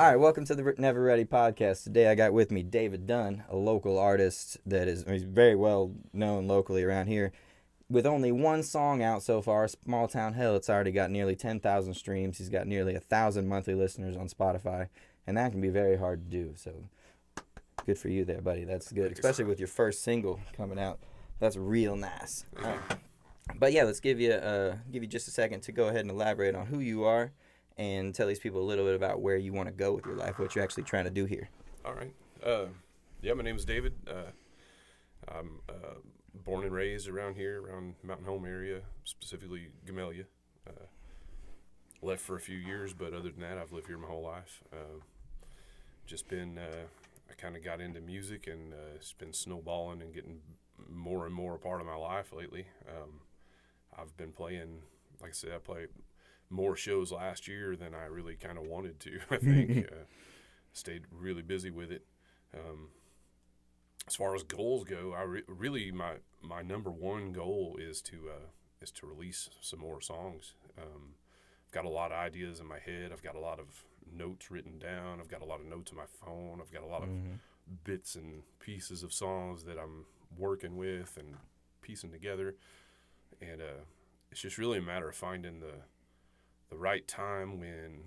All right, welcome to the Never Ready podcast. Today I got with me David Dunn, a local artist that he's very well known locally around here. With only one song out so far, Small Town Hell, it's already got nearly 10,000 streams. He's got nearly 1,000 monthly listeners on Spotify, and that can be very hard to do. So good for you there, buddy. That's good, especially with your first single coming out. That's real nice. But yeah, let's give you just a second to go ahead and elaborate on who you are and tell these people a little bit about where you want to go with your life, what you're actually trying to do here. All right. My name is David. I'm born and raised around here, around Mountain Home area, specifically Gamelia. Left for a few years, but other than that, I've lived here my whole life. I kind of got into music, and it's been snowballing and getting more and more a part of my life lately. I've been playing, like I said, I played more shows last year than I really kind of wanted to. I think stayed really busy with it. As far as goals go, my number one goal is to release some more songs. I've got a lot of ideas in my head. I've got a lot of notes written down. I've got a lot of notes on my phone. I've got a lot of bits and pieces of songs that I'm working with and piecing together. And it's just really a matter of finding the right time when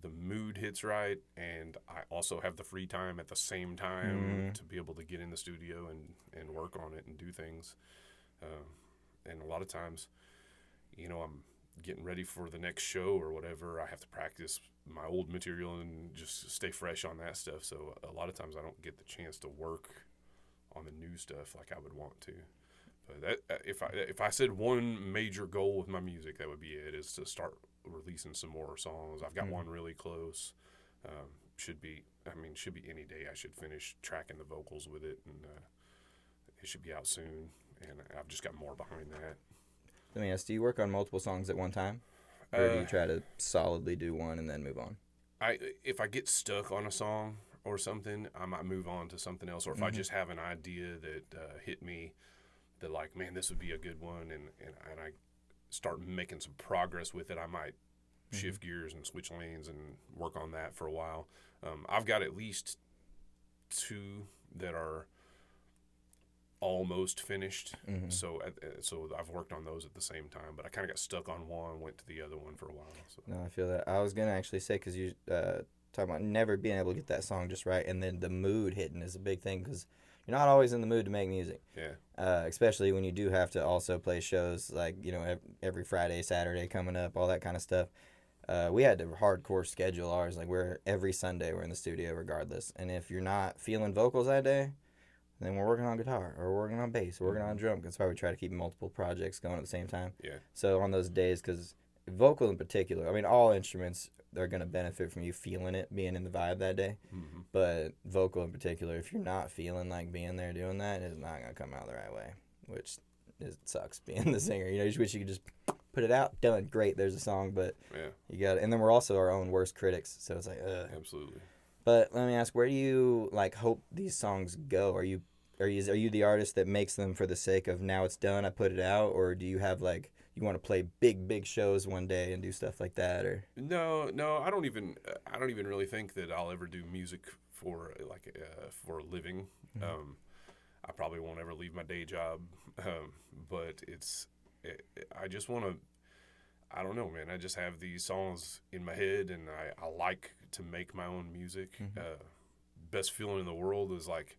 the mood hits right, and I also have the free time at the same time to be able to get in the studio and work on it and do things. And a lot of times, I'm getting ready for the next show or whatever. I have to practice my old material and just stay fresh on that stuff. So a lot of times I don't get the chance to work on the new stuff like I would want to. But that, if I said one major goal with my music, that would be it, is to start releasing some more songs. I've got one really close. Should be any day I should finish tracking the vocals with it, and it should be out soon. And I've just got more behind that. Let me ask, do you work on multiple songs at one time? Or do you try to solidly do one and then move on? If I get stuck on a song or something, I might move on to something else. Or if I just have an idea that hit me, that like, man, this would be a good one, and I start making some progress with it, I might shift gears and switch lanes and work on that for a while. I've got at least two that are almost finished, so I've worked on those at the same time, but I kind of got stuck on one, went to the other one for a while. So. No, I feel that. I was going to actually say, because you talking about never being able to get that song just right, and then the mood hitting is a big thing, because you're not always in the mood to make music. Yeah. Especially when you do have to also play shows like, every Friday, Saturday coming up, all that kind of stuff. We had to hardcore schedule ours. Like, every Sunday we're in the studio regardless. And if you're not feeling vocals that day, then we're working on guitar, or we're working on bass, or working on drum. That's why we try to keep multiple projects going at the same time. Yeah. So on those days, because vocal in particular, all instruments, they're going to benefit from you feeling it, being in the vibe that day. But vocal in particular, if you're not feeling like being there doing that, it's not going to come out the right way, which sucks being the singer. You just wish you could just put it out, done, great, there's a song, but you got it. And then we're also our own worst critics, so it's like, Absolutely. But let me ask, where do you hope these songs go? Are you the artist that makes them for the sake of, now it's done, I put it out, or do you have you want to play big shows one day and do stuff like that? Or No, I don't even really think that I'll ever do music for for a living. I probably won't ever leave my day job, but I just want to, I don't know, man. I just have these songs in my head, and I like to make my own music. Best feeling in the world is like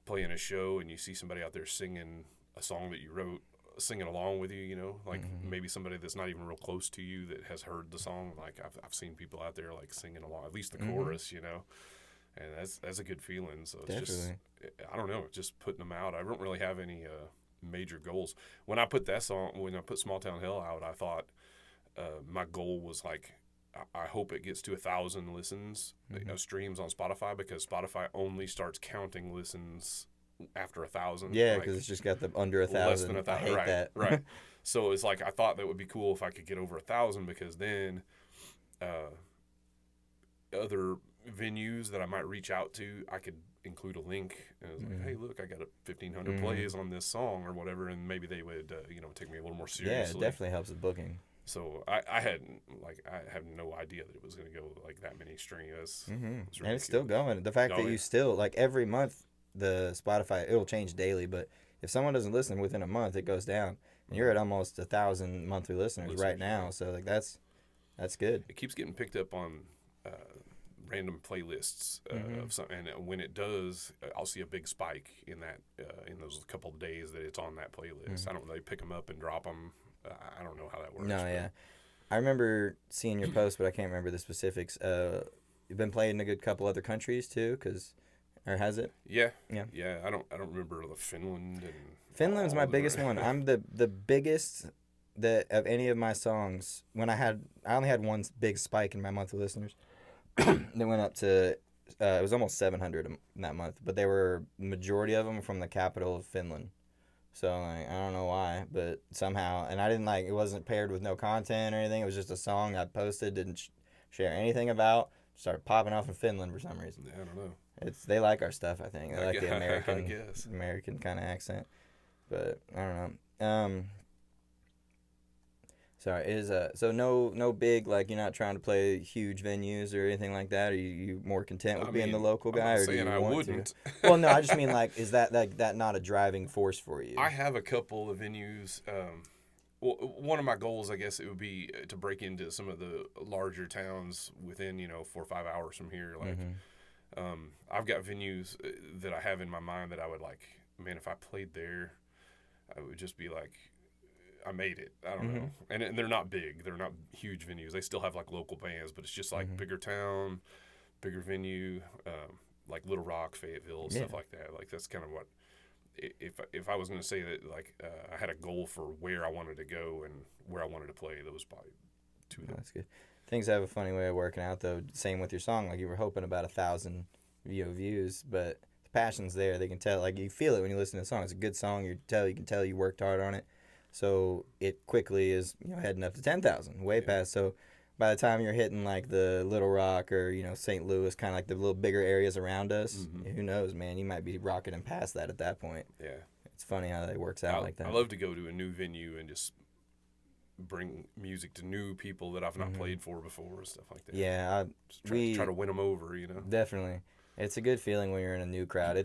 playing a show and you see somebody out there singing a song that you wrote, singing along with you, maybe somebody that's not even real close to you that has heard the song. Like I've seen people out there like singing along, at least the chorus, and that's a good feeling. So it's just, I don't know, just putting them out. I don't really have any major goals. When I put Small Town Hell out, I thought my goal was like, I hope it gets to 1,000 listens, streams on Spotify, because Spotify only starts counting listens after 1,000. Yeah, because it's just got the under 1,000. Less than 1,000. I hate that. Right. So it's like, I thought that would be cool if I could get over 1,000, because then other venues that I might reach out to, I could include a link, and it's like, hey, look, I got 1,500 plays on this song or whatever, and maybe they would take me a little more seriously. Yeah, it definitely helps with booking. So I had I have no idea that it was going to go like that many streams. And it's Ridiculous. still going. The fact Oh, that yeah. you still like every month, the Spotify it'll change daily, but if someone doesn't listen within a month, it goes down. And you're at almost 1,000 monthly listeners right now, yeah. so like that's good. It keeps getting picked up on random playlists of some, and when it does, I'll see a big spike in that in those couple of days that it's on that playlist. I don't know. They pick them up and drop them. I don't know how that works. No, but yeah, I remember seeing your post, but I can't remember the specifics. You've been playing in a good couple other countries too, or has it? Yeah, Yeah. yeah. I don't remember the Finland and Finland's all my the biggest one. I'm the biggest that of any of my songs. I only had one big spike in my monthly listeners. They went up to it was almost 700 in that month, but they were majority of them from the capital of Finland. So like, I don't know why, but somehow, and I didn't like it wasn't paired with no content or anything. It was just a song I posted, didn't share anything about. Started popping off in Finland for some reason. Yeah, I don't know. They like our stuff. I think they like the I American guess. American kind of accent, but I don't know. Sorry, so no big like you're not trying to play huge venues or anything like that. Are you more content with being the local guy, I'm not or do you saying I want wouldn't. to? Well, no, I just mean like is that like that not a driving force for you? I have a couple of venues. Well, one of my goals, I guess, it would be to break into some of the larger towns within 4 or 5 hours from here. Like, I've got venues that I have in my mind that I would like. Man, if I played there, I would just be like, I made it. I don't know. And they're not big. They're not huge venues. They still have like local bands, but it's just like bigger town, bigger venue, like Little Rock, Fayetteville, stuff like that. Like that's kind of what. If I was going to say that like I had a goal for where I wanted to go and where I wanted to play, those probably two of them. That's good. Things have a funny way of working out though. Same with your song. Like you were hoping about 1,000 views, but the passion's there. They can tell. Like you feel it when you listen to the song. It's a good song. You can tell you worked hard on it. So it quickly is heading up to 10,000, way past. So by the time you're hitting like the Little Rock or St. Louis, kind of like the little bigger areas around us, who knows, man? You might be rocketing past that at that point. Yeah, it's funny how that works out like that. I love to go to a new venue and just bring music to new people that I've not played for before and stuff like that. Yeah, try to win them over. Definitely, it's a good feeling when you're in a new crowd.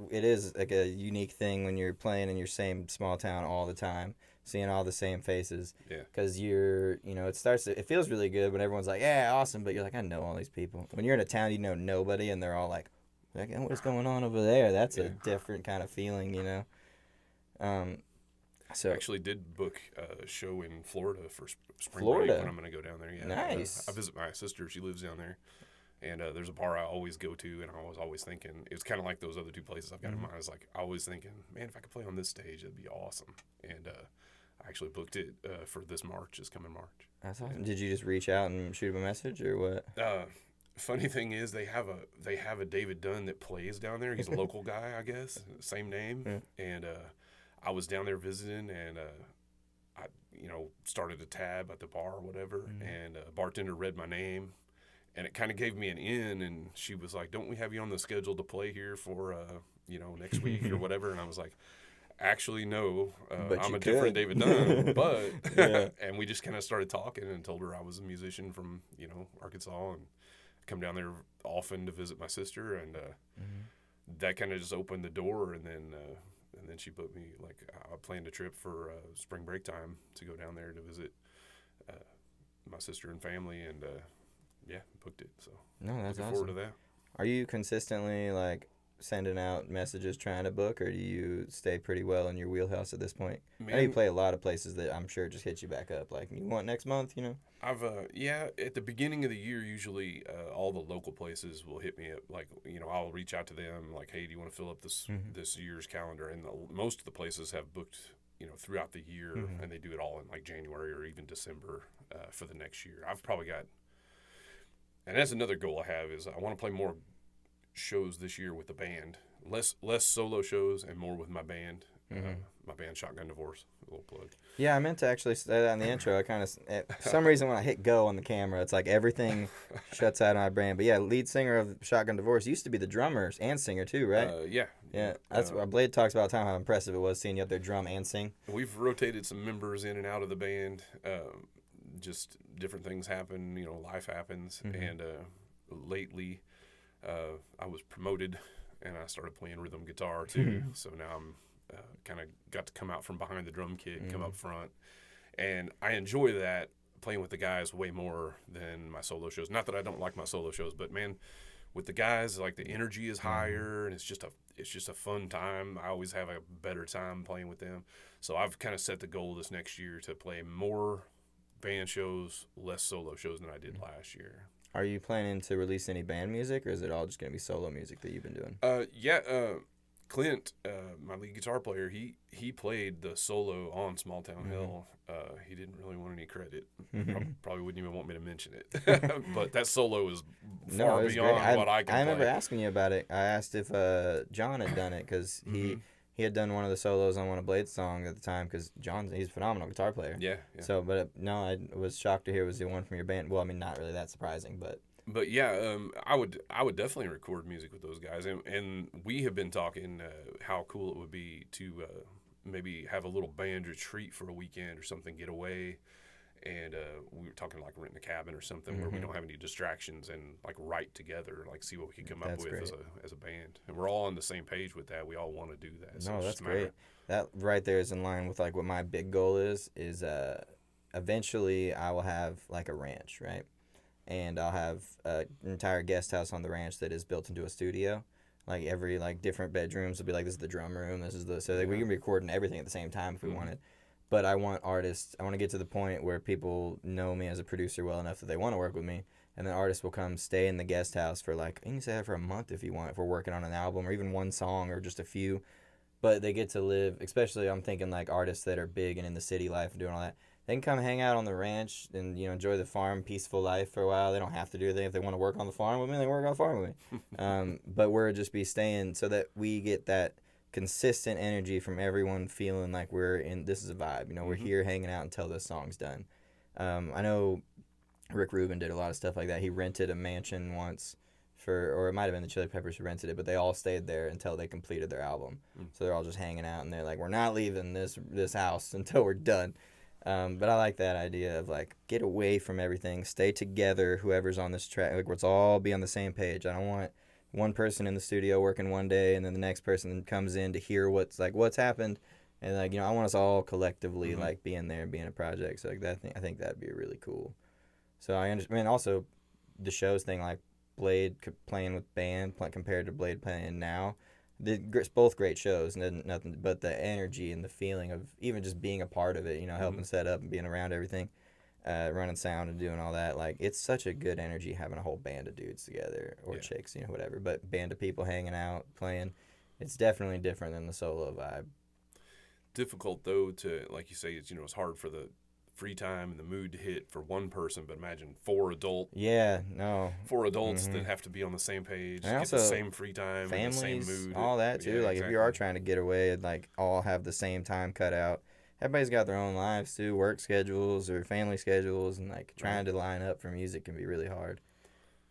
It is like a unique thing when you're playing in your same small town all the time, seeing all the same faces. Yeah. Because it feels really good when everyone's like, yeah, awesome, but you're like, I know all these people. When you're in a town, you know nobody, and they're all like what's going on over there? That's a different kind of feeling, So I actually did book a show in Florida for spring Florida? break when I'm going to go down there. Yeah. Nice. I visit my sister. She lives down there. And there's a bar I always go to, and I was always thinking, it's kind of like those other two places I've got in mind. It's like, I was thinking, man, if I could play on this stage, it'd be awesome. And I actually booked it for this coming March. That's awesome. And did you just reach out and shoot him a message, or what? Funny thing is, they have a David Dunn that plays down there. He's a local guy, I guess, same name. Yeah. And I was down there visiting, and I started a tab at the bar or whatever, and a bartender read my name. And it kind of gave me an in, and she was like, don't we have you on the schedule to play here for, next week or whatever? And I was like, actually, no, I'm a different David Dunn. But, and we just kind of started talking and told her I was a musician from, Arkansas and come down there often to visit my sister. And that kind of just opened the door. And then she put me, like, I planned a trip for spring break time to go down there to visit my sister and family. And, booked it. So no, that's looking awesome. forward to that. Are you consistently like sending out messages trying to book, or do you stay pretty well in your wheelhouse at this point? I know you play a lot of places that I'm sure just hit you back up. Like, you want next month, I've at the beginning of the year, usually all the local places will hit me up. Like, I'll reach out to them like, hey, do you want to fill up this year's calendar? And most of the places have booked throughout the year, and they do it all in like January or even December for the next year. I've probably got. And that's another goal I have is I want to play more shows this year with the band, less solo shows and more with my band. My band Shotgun Divorce, a little plug. Yeah, I meant to actually say that in the intro. I kind of, for some reason, when I hit go on the camera, it's like everything shuts out of my brain. But yeah, lead singer of Shotgun Divorce used to be the drummer and singer too, right? Yeah. Yeah, that's what Blade talks about time how impressive it was seeing you up there drum and sing. We've rotated some members in and out of the band. Just different things happen, life happens. And lately, I was promoted, and I started playing rhythm guitar too. So now I'm kind of got to come out from behind the drum kit, come up front, and I enjoy that, playing with the guys way more than my solo shows. Not that I don't like my solo shows, but man, with the guys, like the energy is higher, and it's just a fun time. I always have a better time playing with them. So I've kind of set the goal this next year to play more band shows, less solo shows than I did last year. Are you planning to release any band music, or is it all just going to be solo music that you've been doing? Clint, my lead guitar player, he played the solo on Small Town Hill. He didn't really want any credit. Probably wouldn't even want me to mention it. But that solo is far beyond what I can play. I remember asking you about it. I asked if John had done it, because he had done one of the solos on one of Blade's songs at the time, because he's a phenomenal guitar player. Yeah. So, but no, I was shocked to hear it was the one from your band. Well, I mean, not really that surprising, but... But yeah, I would definitely record music with those guys, and we have been talking how cool it would be to maybe have a little band retreat for a weekend or something, get away, and we were talking like renting a cabin or something where we don't have any distractions and like write together, like see what we can come up with as a band, and we're all on the same page with that. We all want to do that. So that's great. That right there is in line with like what my big goal is eventually I will have like a ranch, right? And I'll have an entire guest house on the ranch that is built into a studio. Like every different bedrooms will be like, this is the drum room, this is so we can be recording everything at the same time if we wanted. But I want to get to the point where people know me as a producer well enough that they want to work with me, and then artists will come stay in the guest house for you can stay there for a month if you want, if we're working on an album or even one song or just a few. But they get to live, especially I'm thinking like artists that are big and in the city life and doing all that. They can come hang out on the ranch and enjoy the farm, peaceful life for a while. They don't have to do anything. If they want to work on the farm with me, they work on the farm with me. But we're just be staying so that we get that consistent energy from everyone feeling like we're in. This is a vibe. We're here hanging out until this song's done. I know Rick Rubin did a lot of stuff like that. He rented a mansion once or it might have been the Chili Peppers who rented it, but they all stayed there until they completed their album. So they're all just hanging out, and they're like, we're not leaving this house until we're done. But I like that idea of get away from everything, stay together, whoever's on this track, let's all be on the same page. I don't want one person in the studio working one day and then the next person comes in to hear what's happened, and I want us all collectively being there and being a project. So I think that'd be really cool. So I understand. Also, the shows thing, like Blade playing with band compared to Blade playing now. Both great shows, nothing but the energy and the feeling of even just being a part of it, helping set up and being around everything, running sound and doing all that. It's such a good energy having a whole band of dudes together or chicks, whatever. But band of people hanging out, playing, it's definitely different than the solo vibe. Difficult though to, like you say, it's hard for the free time and the mood to hit for one person, but imagine four adults that have to be on the same page, and get the same free time, families, and the same mood, all that too. Exactly. If you are trying to get away and all have the same time cut out, everybody's got their own lives too, work schedules or family schedules, and trying to line up for music can be really hard.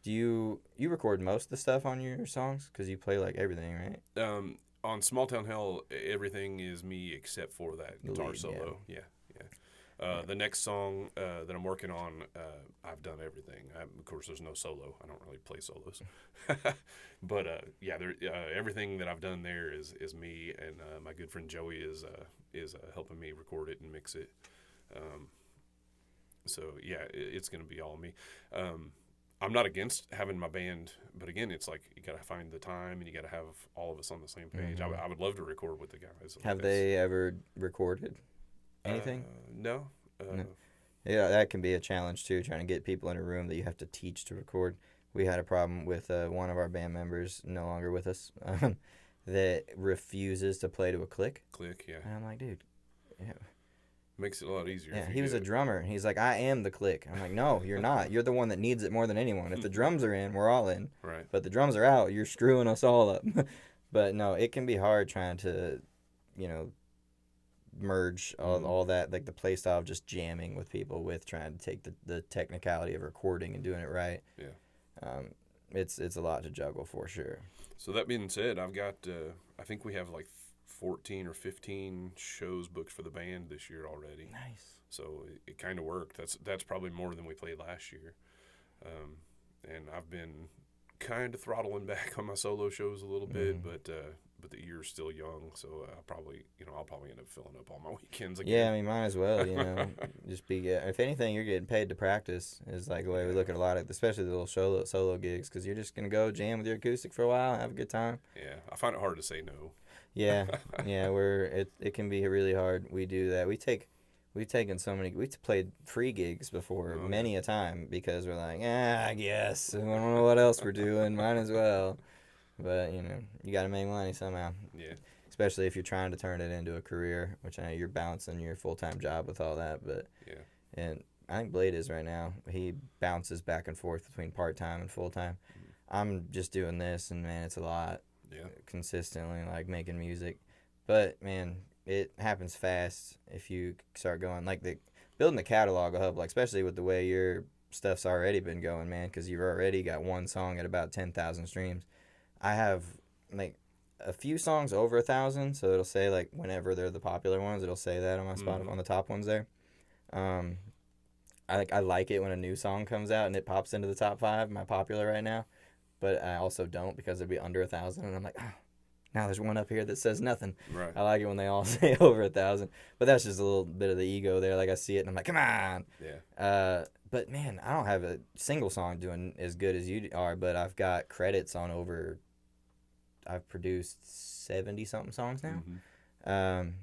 Do you record most of the stuff on your songs because you play everything, right? On Small Town Hell, everything is me except for that guitar solo. Yeah. The next song that I'm working on, I've done everything. Of course, there's no solo. I don't really play solos. But, everything that I've done there is me, and my good friend Joey is helping me record it and mix it. It's going to be all me. I'm not against having my band, but again, it's you got to find the time, and you got to have all of us on the same page. I would love to record with the guys. Have they ever recorded anything? No. No. Yeah, that can be a challenge too, trying to get people in a room that you have to teach to record. We had a problem with one of our band members, no longer with us, that refuses to play to a click. Click, yeah. And I'm like, dude. Yeah. Makes it a lot easier. Yeah, he was a drummer. He's like, I am the click. I'm like, no, you're not. You're the one that needs it more than anyone. If the drums are in, we're all in. Right. But the drums are out, you're screwing us all up. But no, it can be hard trying to, merge all that, the play style of just jamming with people with trying to take the technicality of recording and doing it right. Yeah. it's a lot to juggle for sure. So that being said, I've got I think we have like 14 or 15 shows booked for the band this year already. Nice. So it kind of worked. That's probably more than we played last year. And I've been kind of throttling back on my solo shows a little bit, but the year's still young, so I'll probably end up filling up all my weekends again. Yeah, I mean, might as well, just be. If anything, you're getting paid to practice. Is like the way we look at a lot of, especially the little solo gigs, because you're just gonna go jam with your acoustic for a while, have a good time. Yeah, I find it hard to say no. Yeah, yeah, it can be really hard. We do that. We've played free gigs before many a time because we're like, I guess I don't know what else we're doing, might as well. But you got to make money somehow. Yeah. Especially if you're trying to turn it into a career, which I know you're balancing your full-time job with all that. But yeah. And I think Blade is right now. He bounces back and forth between part-time and full-time. I'm just doing this, and man, it's a lot. Yeah. Consistently, like making music, but man, it happens fast if you start going like building the catalog will help, like especially with the way your stuff's already been going, man, because you've already got one song at about 10,000 streams. I have like a few songs over 1,000, so it'll say like whenever they're the popular ones, it'll say that on my Spotify on the top ones there. I like it when a new song comes out and it pops into the top 5, my popular right now, but I also don't because it'd be under 1,000, and I'm like, now there's one up here that says nothing. Right. I like it when they all say over 1,000, but that's just a little bit of the ego there. Like I see it and I'm like, come on. Yeah. But man, I don't have a single song doing as good as you are, but I've got credits on over. I've produced 70 something songs now, and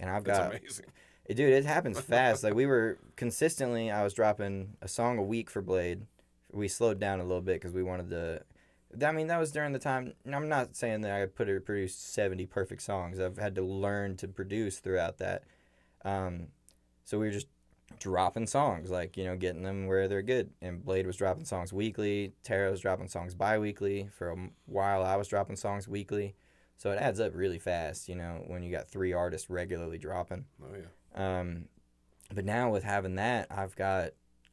I've got. That's amazing. Dude, it happens fast. Like we were consistently, I was dropping a song a week for Blade. We slowed down a little bit because we wanted to. I mean, that was during the time. I'm not saying that I produced 70 perfect songs. I've had to learn to produce throughout that. So we were just dropping songs, like, getting them where they're good. And Blade was dropping songs weekly. Tara was dropping songs bi-weekly. For a while, I was dropping songs weekly. So it adds up really fast, when you got 3 artists regularly dropping. Oh, yeah. But now with having that,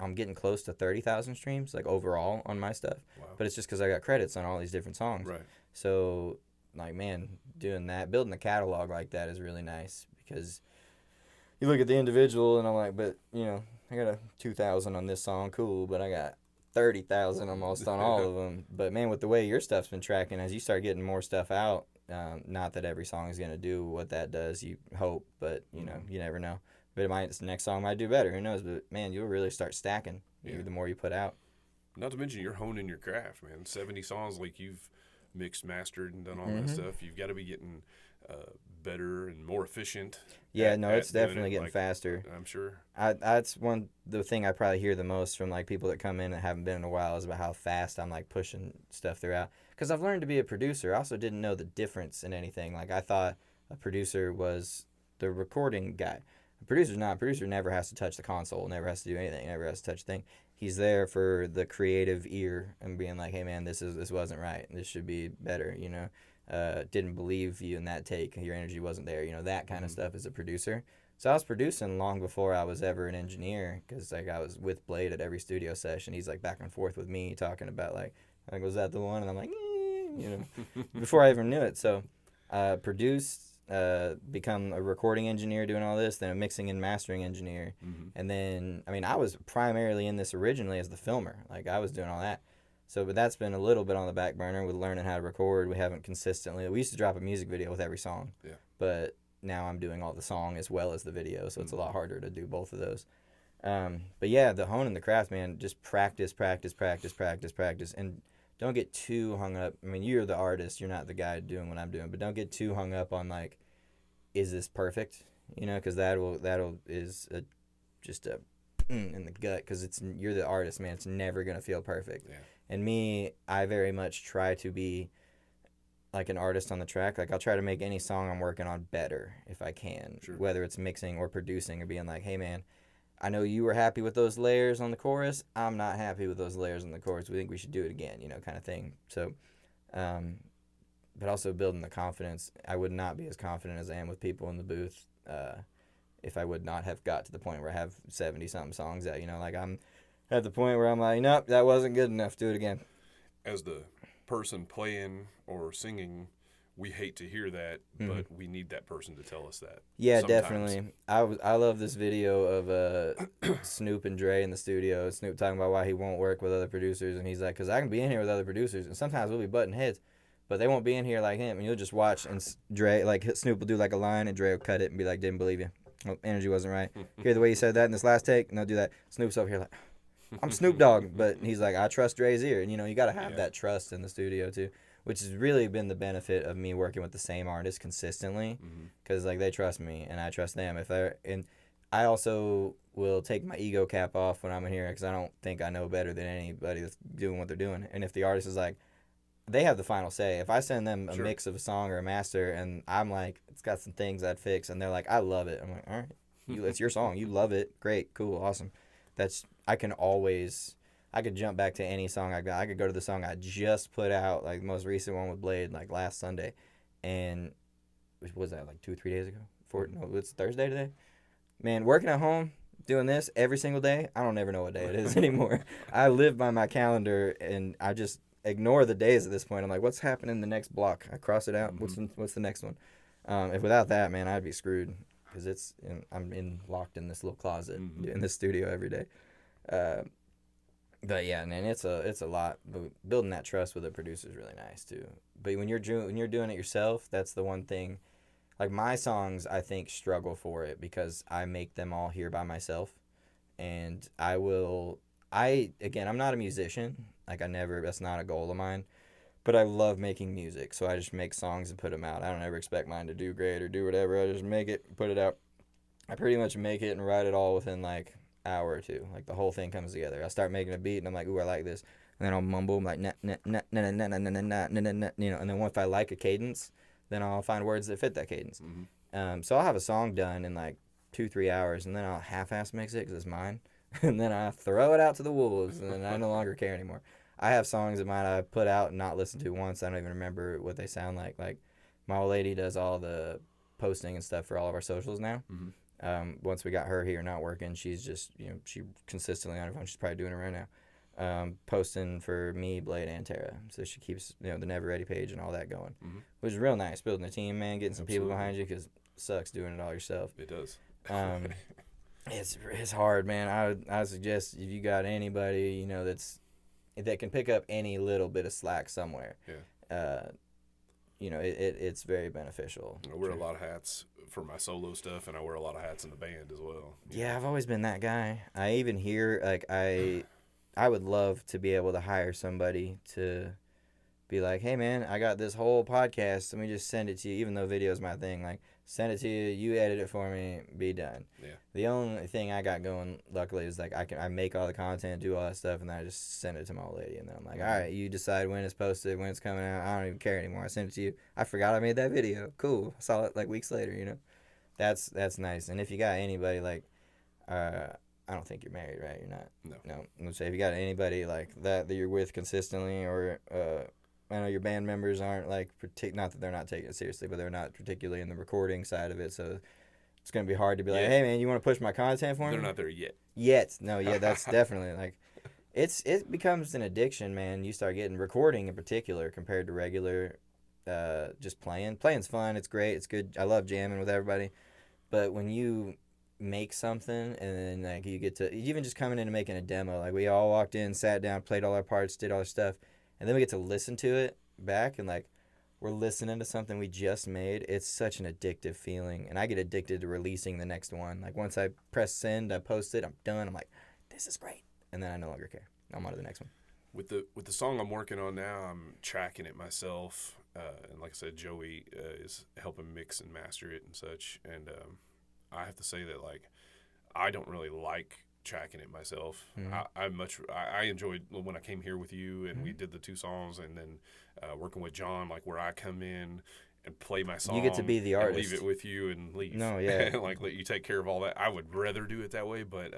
I'm getting close to 30,000 streams, like, overall on my stuff. Wow. But it's just because I got credits on all these different songs. Right. So, like, man, doing that, building a catalog like that is really nice because you look at the individual and I'm like, but, I got a 2,000 on this song, cool, but I got 30,000 almost on all of them. But, man, with the way your stuff's been tracking, as you start getting more stuff out, not that every song is going to do what that does, you hope, but, you never know. But the next song might do better. Who knows? But, man, you'll really start stacking the more you put out. Not to mention you're honing your craft, man. 70 songs, like you've mixed, mastered, and done all that stuff. You've got to be getting better and more efficient. Yeah, it's definitely getting faster. I'm sure. That's the thing I probably hear the most from like people that come in and haven't been in a while is about how fast I'm like pushing stuff throughout. Because I've learned to be a producer. I also didn't know the difference in anything. Like I thought a producer was the recording guy. A producer's not. A producer never has to touch the console, never has to do anything, never has to touch a thing. He's there for the creative ear and being like, hey man, this wasn't right. This should be better, didn't believe you in that take. Your energy wasn't there, that kind of stuff as a producer. So I was producing long before I was ever an engineer because like I was with Blade at every studio session. He's like back and forth with me talking about like was that the one? And I'm like, before I even knew it. So produced, become a recording engineer doing all this, then a mixing and mastering engineer. And then, I was primarily in this originally as the filmer. Like, I was doing all that. So, but that's been a little bit on the back burner with learning how to record. We haven't consistently. We used to drop a music video with every song. Yeah. But now I'm doing all the song as well as the video, so it's a lot harder to do both of those. But yeah, the honing the craft, man, just practice. And don't get too hung up. You're the artist. You're not the guy doing what I'm doing. But don't get too hung up on, like, is this perfect? Because is just a in the gut. Because you're the artist, man. It's never going to feel perfect. Yeah. And me, I very much try to be, like, an artist on the track. Like, I'll try to make any song I'm working on better if I can. Sure. Whether it's mixing or producing or being like, hey, man, I know you were happy with those layers on the chorus. I'm not happy with those layers on the chorus. We think we should do it again, kind of thing. So, but also building the confidence. I would not be as confident as I am with people in the booth if I would not have got to the point where I have 70-something songs out. Like I'm at the point where I'm like, nope, that wasn't good enough. Do it again. as the person playing or singing, we hate to hear that, Mhm. but we need that person to tell us that. Yeah, sometimes. definitely. I love this video of Snoop and Dre in the studio. Snoop talking about why he won't work with other producers, and he's like, "Cause I can be in here with other producers, and sometimes we'll be butting heads, but they won't be in here like him." And you'll just watch, and Dre, like Snoop will do like a line, and Dre will cut it and be like, "Didn't believe you. Oh, energy wasn't right. Hear the way you said that in this last take, and they'll do that." Snoop's over here like, "I'm Snoop Dogg," but he's like, "I trust Dre's ear," and you got to have that trust in the studio too, which has really been the benefit of me working with the same artist consistently, because like they trust me and I trust them. And I also will take my ego cap off when I'm in here, because I don't think I know better than anybody that's doing what they're doing. And if the artist is like, they have the final say. If I send them a mix of a song or a master, and I'm like, it's got some things I'd fix, and they're like, I love it. I'm like, all right, it's your song. You love it. Great, cool, awesome. I could jump back to any song I got. I could go to the song I just put out, like the most recent one with Blade, like last Sunday, and what was that, like 2-3 days ago? No, it's Thursday today. Man, working at home, doing this every single day, I don't ever know what day it is anymore. I live by my calendar, and I just ignore the days at this point. I'm like, what's happening in the next block? I cross it out. What's the next one? If without that, man, I'd be screwed, because I'm locked in this little closet in this studio every day. But yeah, man, it's a lot. But building that trust with a producer is really nice too. But when you're doing it yourself, that's the one thing. Like my songs, I think struggle for it, because I make them all here by myself, and I'm not a musician. Like that's not a goal of mine. But I love making music, so I just make songs and put them out. I don't ever expect mine to do great or do whatever. I just make it, put it out. I pretty much make it and write it all within like hour or two. Like the whole thing comes together. I start making a beat and I'm like, ooh, I like this. And then I'll mumble, I'm like, nah, nah, nah, nah, nah, nah, nah, nah, nah, nah, nah, you know. And then if I like a cadence, then I'll find words that fit that cadence. So I'll have a song done in like 2-3 hours, and then I'll half-ass mix it because it's mine, and then I throw it out to the wolves, and then I no longer care anymore. I have songs of mine I put out and not listened to once. I don't even remember what they sound like. Like my old lady does all the posting and stuff for all of our socials now. Once we got her here not working, she's just, she consistently on her phone. She's probably doing it right now. Posting for me, Blade, and Tara. So she keeps, the Never Ready page and all that going, which is real nice. Building a team, man, getting some people behind you, because it sucks doing it all yourself. It does. It's hard, man. I suggest if you got anybody, that can pick up any little bit of slack somewhere. It's very beneficial. I wear a lot of hats for my solo stuff, and I wear a lot of hats in the band as well. Yeah, I've always been that guy. I even hear, like, I would love to be able to hire somebody to be like, hey, man, I got this whole podcast. Let me just send it to you, even though video is my thing. Like, send it to you. You edit it for me. Be done. Yeah. The only thing I got going, luckily, is like I make all the content, do all that stuff, and then I just send it to my old lady. And then I'm like, all right, you decide when it's posted, when it's coming out. I don't even care anymore. I send it to you. I forgot I made that video. Cool. I saw it like weeks later. That's nice. And if you got anybody like, I don't think you're married, right? You're not. No. Let's say if you got anybody like that you're with consistently, or I know your band members aren't like not that they're not taking it seriously, but they're not particularly in the recording side of it, so it's gonna be hard to be like, hey man, you want to push my content for me? They're not there yet. No, yeah, that's definitely like, it becomes an addiction, man. You start getting recording in particular compared to regular, just playing. Playing's fun. It's great. It's good. I love jamming with everybody, but when you make something and then like you get to even just coming in and making a demo, like we all walked in, sat down, played all our parts, did all our stuff. And then we get to listen to it back, and like we're listening to something we just made. It's such an addictive feeling, and I get addicted to releasing the next one. Like once I press send, I post it, I'm done. I'm like, this is great, and then I no longer care. I'm on to the next one. With the song I'm working on now, I'm tracking it myself, and like I said, Joey is helping mix and master it and such. And I have to say that like I don't really like tracking it myself. I enjoyed when I came here with you and we did the 2 songs, and then working with John, like where I come in and play my song. You get to be the artist. Leave it with you and leave. No, yeah. Like let you take care of all that. I would rather do it that way, but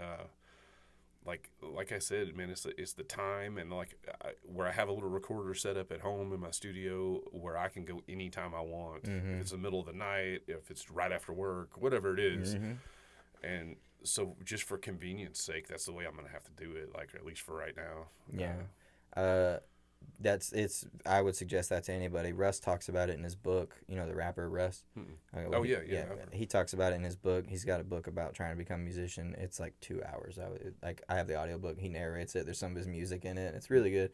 like I said, man, it's the time, and like where I have a little recorder set up at home in my studio where I can go anytime I want. If it's the middle of the night, if it's right after work, whatever it is. And so just for convenience sake, that's the way I'm going to have to do it, like at least for right now. Yeah. I would suggest that to anybody. Russ talks about it in his book. You know, the rapper Russ. Oh yeah. He talks about it in his book. He's got a book about trying to become a musician. It's like 2 hours. I have the audiobook. He narrates it. There's some of his music in it. It's really good.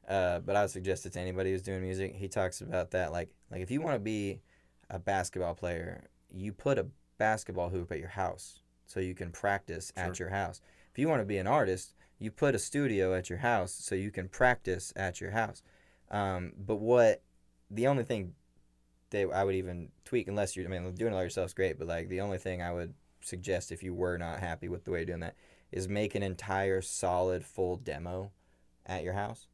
But I would suggest it to anybody who's doing music. He talks about that. Like if you want to be a basketball player, you put a basketball hoop at your house so you can practice at your house. If you want to be an artist, you put a studio at your house so you can practice at your house. But the only thing that I would even tweak, unless you're, I mean, doing it all yourself is great, but like the only thing I would suggest if you were not happy with the way you're doing that is make an entire solid full demo at your house.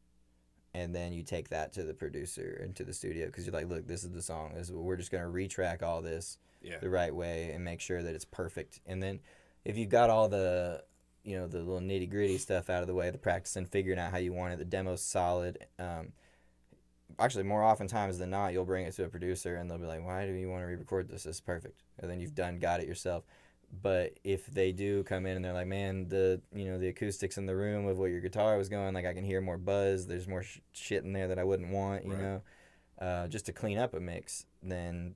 And then you take that to the producer and to the studio because you're like, look, this is the song. We're just going to retrack all this the right way and make sure that it's perfect. And then if you've got all the little nitty gritty stuff out of the way, the practicing, figuring out how you want it, the demo's solid. Actually, more oftentimes than not, you'll bring it to a producer and they'll be like, why do you want to re-record this? This is perfect. And then you've got it yourself. But if they do come in and they're like, man, the acoustics in the room of what your guitar was going, like I can hear more buzz, there's more shit in there that I wouldn't want, you know, just to clean up a mix, then,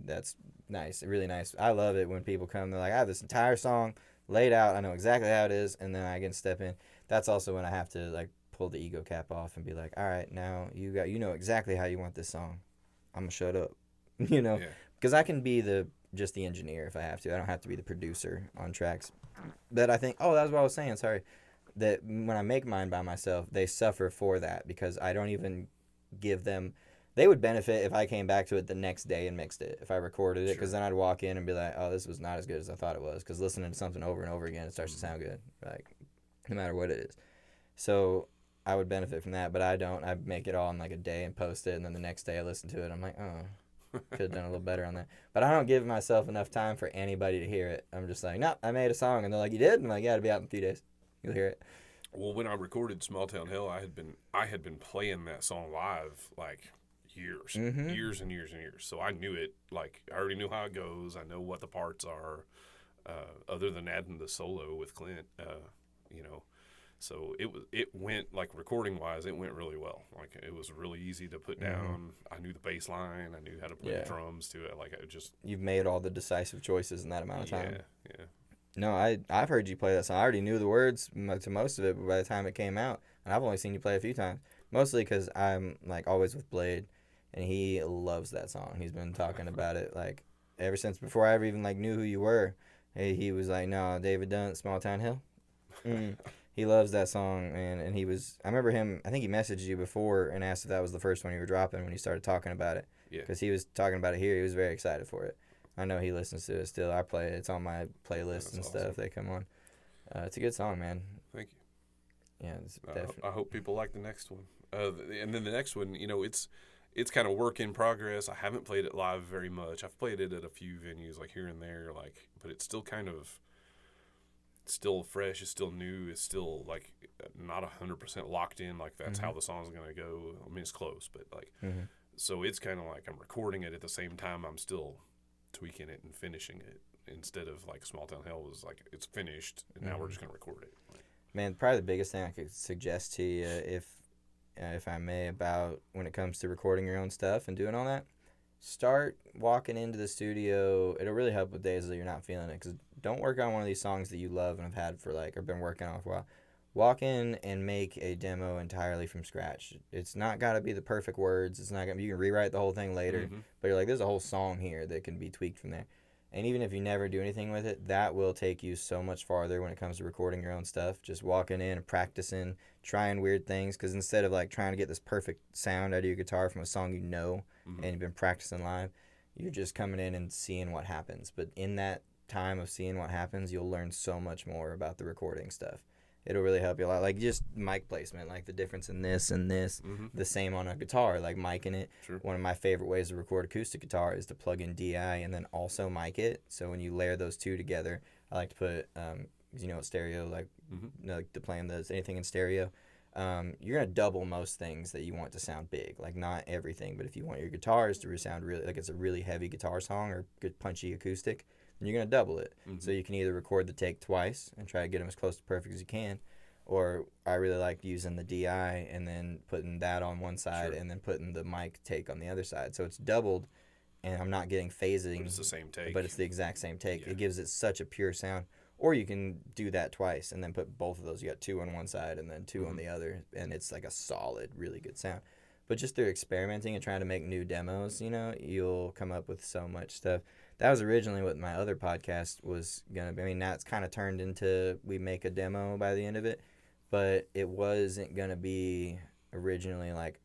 that's nice, really nice. I love it when people come, they're like, I have this entire song laid out, I know exactly how it is, and then I can step in. That's also when I have to like pull the ego cap off and be like, all right, now you know exactly how you want this song. I'm gonna shut up, because I can be just the engineer if I have to. I don't have to be the producer on tracks. But I think, that's what I was saying, sorry, that when I make mine by myself, they suffer for that because I don't even give them. They would benefit if I came back to it the next day and mixed it, if I recorded it, because then I'd walk in and be like, oh, this was not as good as I thought it was, because listening to something over and over again, it starts to sound good, like, no matter what it is. So I would benefit from that, but I don't. I make it all in like a day and post it, and then the next day I listen to it, I'm like, oh, could have done a little better on that. But I don't give myself enough time for anybody to hear it. I'm just like, no, I made a song. And they're like, you did? And I'm like, yeah, it'll be out in a few days. You'll hear it. Well, when I recorded Small Town Hell, I had been playing that song live like years and years and years. So I knew it. Like, I already knew how it goes. I know what the parts are, other than adding the solo with Clint, So it went, like, recording-wise, it went really well. Like, it was really easy to put down. I knew the bass line. I knew how to play the drums to it. Like, I just... You've made all the decisive choices in that amount of time. Yeah. No, I've heard you play that song. I already knew the words to most of it, but by the time it came out, and I've only seen you play a few times, mostly because I'm, like, always with Blade, and he loves that song. He's been talking about it, like, ever since before I ever even, like, knew who you were. He was like, no, David Dunn, Small Town Hill. He loves that song, man, and I remember him, I think he messaged you before and asked if that was the first one you were dropping when you started talking about it. Yeah. Because he was talking about it here. He was very excited for it. I know he listens to it still. I play it. It's on my playlist and stuff. They come on. It's a good song, man. Thank you. Yeah, it's definitely. I hope people like the next one. And then the next one, it's kind of work in progress. I haven't played it live very much. I've played it at a few venues, like here and there, like, but it's still kind of... still fresh, it's still new, it's still like not 100% locked in, like that's how the song's gonna go. I mean, it's close, but like so it's kind of like I'm recording it at the same time I'm still tweaking it and finishing it, instead of like Small Town Hell was like it's finished and now we're just gonna record it. Man, probably the biggest thing I could suggest to you, if I may, about when it comes to recording your own stuff and doing all that, start walking into the studio. It'll really help with days that you're not feeling it, because don't work on one of these songs that you love and have had for like, or been working on for a while. Walk in and make a demo entirely from scratch. It's not got to be the perfect words. It's not gonna. You can rewrite the whole thing later, but you're like, there's a whole song here that can be tweaked from there. And even if you never do anything with it, that will take you so much farther when it comes to recording your own stuff. Just walking in and practicing, trying weird things, because instead of like trying to get this perfect sound out of your guitar from a song and you've been practicing live, you're just coming in and seeing what happens. But in that time of seeing what happens, you'll learn so much more about the recording stuff. It'll really help you a lot. Like just mic placement, like the difference in this and this, the same on a guitar, like micing it. Sure. One of my favorite ways to record acoustic guitar is to plug in DI and then also mic it. So when you layer those two together, I like to put, stereo, like, like to play anything in stereo. You're going to double most things that you want to sound big. Like not everything, but if you want your guitars to sound really, like it's a really heavy guitar song or good punchy acoustic, then you're going to double it. So you can either record the take twice and try to get them as close to perfect as you can, Or I really like using the DI and then putting that on one side Sure. and then putting the mic take on the other side. So it's doubled, and I'm not getting phasing. But it's the same take. But it's the exact same take. Yeah. It gives it such a pure sound. Or you can do that twice and then put both of those. You got 2 on one side and then 2 on the other, and it's like a solid, really good sound. But just through experimenting and trying to make new demos, you'll come up with so much stuff. That was originally what my other podcast was going to be. I mean, now it's kind of turned into we make a demo by the end of it, but it wasn't going to be originally like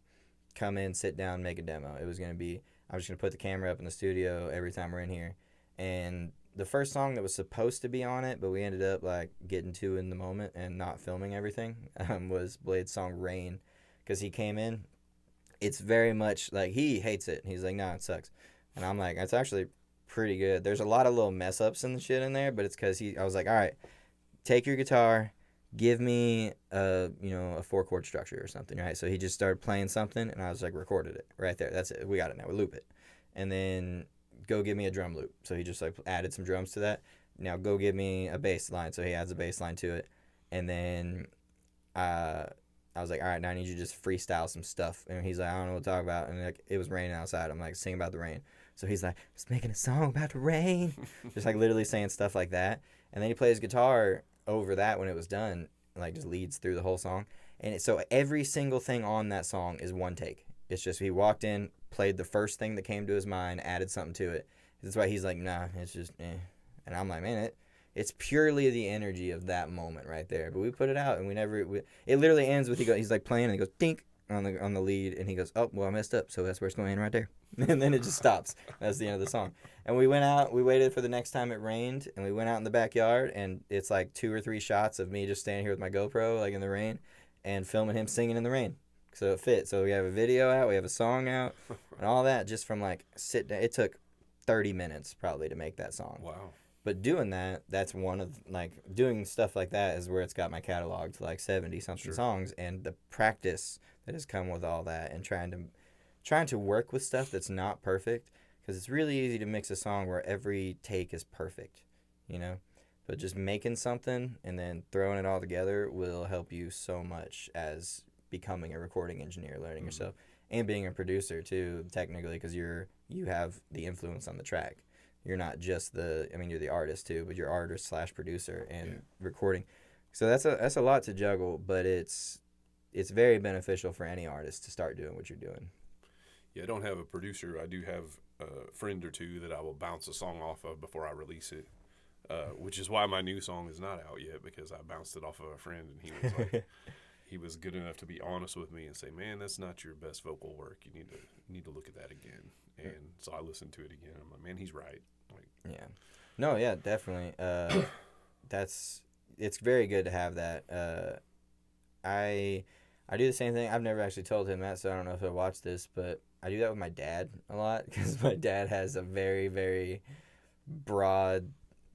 come in, sit down, make a demo. It was going to be I'm just going to put the camera up in the studio every time we're in here. And the first song that was supposed to be on it, but we ended up like getting to in the moment and not filming everything, was Blade's song Rain, because he came in. It's very much like he hates it. He's like, nah, it sucks. And I'm like, it's actually pretty good. There's a lot of little mess ups and shit in there, but it's because I was like, all right, take your guitar, give me a 4-chord structure or something, right? So he just started playing something, and I was like, recorded it right there. That's it. We got it now. We loop it, and then go give me a drum loop. So he just like added some drums to that. Now go give me a bass line. So he adds a bass line to it, and then I was like, all right, now I need you to just freestyle some stuff. And he's like, I don't know what to talk about. And like, it was raining outside. I'm like, sing about the rain. So he's like, just making a song about the rain. Just like literally saying stuff like that. And then he plays guitar over that when it was done, like just leads through the whole song. And so every single thing on that song is one take. It's just he walked in, played the first thing that came to his mind, added something to it. That's why he's like, nah, it's just eh. And I'm like, man, it's purely the energy of that moment right there. But we put it out, and it literally ends with he's like playing, and he goes dink on the lead, and he goes, oh well, I messed up, so that's where it's going to end right there. And then it just stops. That's the end of the song. And we went out, we waited for the next time it rained, and we went out in the backyard, and it's like 2 or 3 shots of me just standing here with my GoPro like in the rain and filming him singing in the rain. So it fit. So we have a video out, we have a song out, and all that just from like sit down. It took 30 minutes probably to make that song. Wow. But doing that's one of, like, doing stuff like that is where it's got my catalog to like 70-something songs, and the practice that has come with all that, and trying to work with stuff that's not perfect, because it's really easy to mix a song where every take is perfect, but just making something and then throwing it all together will help you so much as becoming a recording engineer, learning yourself, and being a producer too, technically, because you have the influence on the track. You're not just you're the artist too, but you're artist / producer and recording. So that's a lot to juggle, but it's very beneficial for any artist to start doing what you're doing. Yeah, I don't have a producer. I do have a friend or two that I will bounce a song off of before I release it, which is why my new song is not out yet, because I bounced it off of a friend, and he was like, he was good enough to be honest with me and say, man, that's not your best vocal work. You need to look at that again. And so I listened to it again. I'm like, man, he's right. Like, yeah, no, yeah, definitely. It's very good to have that. I do the same thing. I've never actually told him that, so I don't know if he'll watch this, but I do that with my dad a lot, because my dad has a very, very broad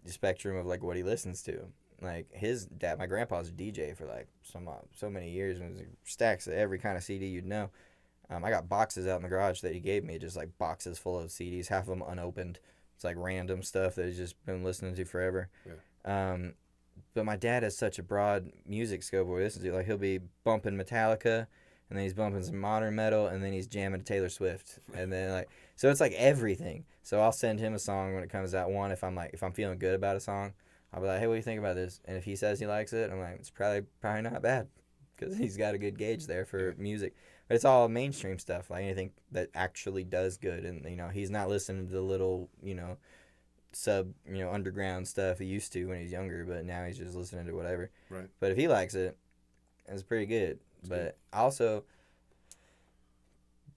spectrum of like what he listens to. Like his dad, my grandpa's a DJ for like so many years, and stacks of every kind of CD you'd know. I got boxes out in the garage that he gave me, just like boxes full of CDs, half of them unopened. It's like random stuff that he's just been listening to forever. Yeah. But my dad has such a broad music scope where he listens to. Like he'll be bumping Metallica, and then he's bumping some modern metal, and then he's jamming to Taylor Swift, and then so it's like everything. So I'll send him a song when it comes out. One, if I'm feeling good about a song, I'll be like, hey, what do you think about this? And if he says he likes it, I'm like, it's probably not bad, because he's got a good gauge there for music. But it's all mainstream stuff, like anything that actually does good. And, he's not listening to the little, underground stuff he used to when he was younger, but now he's just listening to whatever. Right. But if he likes it, it's pretty good. But also,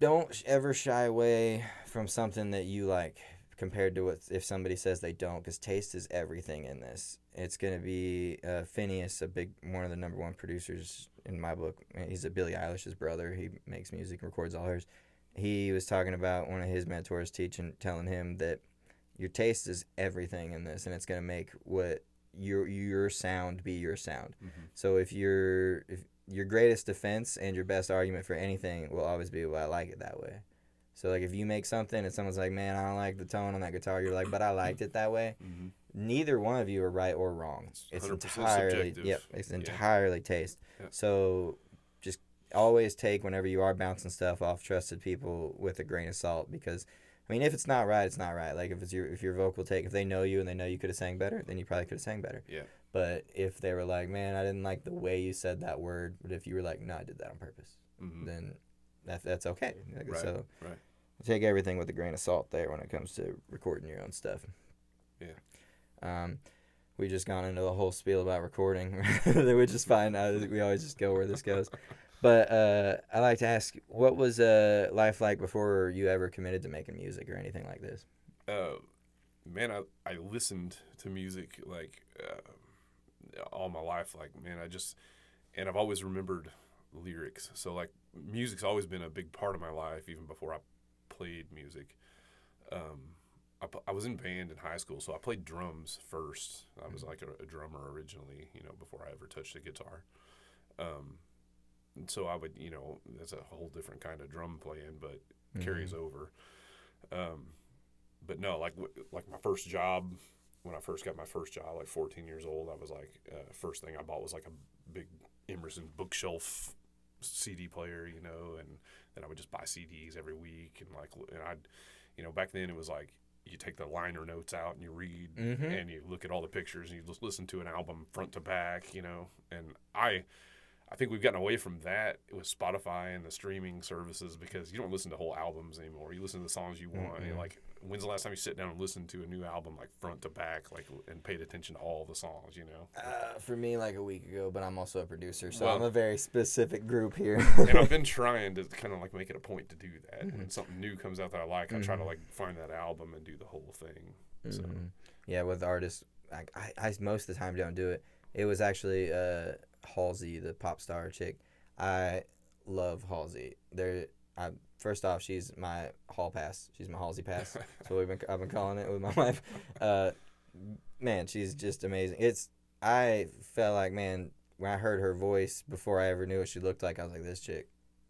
don't ever shy away from something that you like compared to if somebody says they don't, because taste is everything in this. It's going to be Phineas, one of the number one producers in my book. He's Billie Eilish's brother. He makes music, records all hers. He was talking about one of his mentors telling him that your taste is everything in this, and it's going to make what your sound be your sound. Mm-hmm. So if your greatest defense and your best argument for anything will always be, well, I like it that way. So, like, if you make something and someone's like, man, I don't like the tone on that guitar, you're like, but I liked it that way. Mm-hmm. neither one of you are right or wrong. It's 100% entirely, subjective. yep, it's Yeah. entirely taste. Yeah. So just always take, whenever you are bouncing stuff off trusted people, with a grain of salt, because I mean, if it's not right, it's not right. Like if your vocal take, if they know you and they know you could have sang better, then you probably could have sang better. Yeah. But if they were like, man, I didn't like the way you said that word, but if you were like, no, I did that on purpose, then that's okay. Like, Right. so Right. take everything with a grain of salt there when it comes to recording your own stuff. Yeah. We just gone into a whole spiel about recording, which is fine. We always just go where this goes. But I like to ask, what was life like before you ever committed to making music or anything like this? Man, I listened to music like all my life. Like, man, and I've always remembered lyrics. So like, music's always been a big part of my life, even before I played music. I was in band in high school, so I played drums first. I was like a drummer originally, before I ever touched a guitar. And so I would, that's a whole different kind of drum playing, but carries over. But no, like my first job, when I first got my first job, like 14 years old, I was like, first thing I bought was like a big Emerson bookshelf CD player, and then I would just buy CDs every week, and I'd, back then it was like, you take the liner notes out and you read and you look at all the pictures and you just listen to an album front to back, and I think we've gotten away from that with Spotify and the streaming services, because you don't listen to whole albums anymore. You listen to the songs you want. And like, when's the last time you sit down and listened to a new album like front to back, like, and paid attention to all the songs? For me, like a week ago, but I'm also a producer, so Well, I'm a very specific group here. And I've been trying to kind of like make it a point to do that. When something new comes out that I like, I try to like find that album and do the whole thing. So Yeah, with artists, I most of the time don't do it. It was actually Halsey, the pop star chick. I love Halsey. First off, she's my hall pass. She's my Halsey pass. So I've been calling it with my wife. Man, she's just amazing. I felt like, man, when I heard her voice before I ever knew what she looked like, I was like, this chick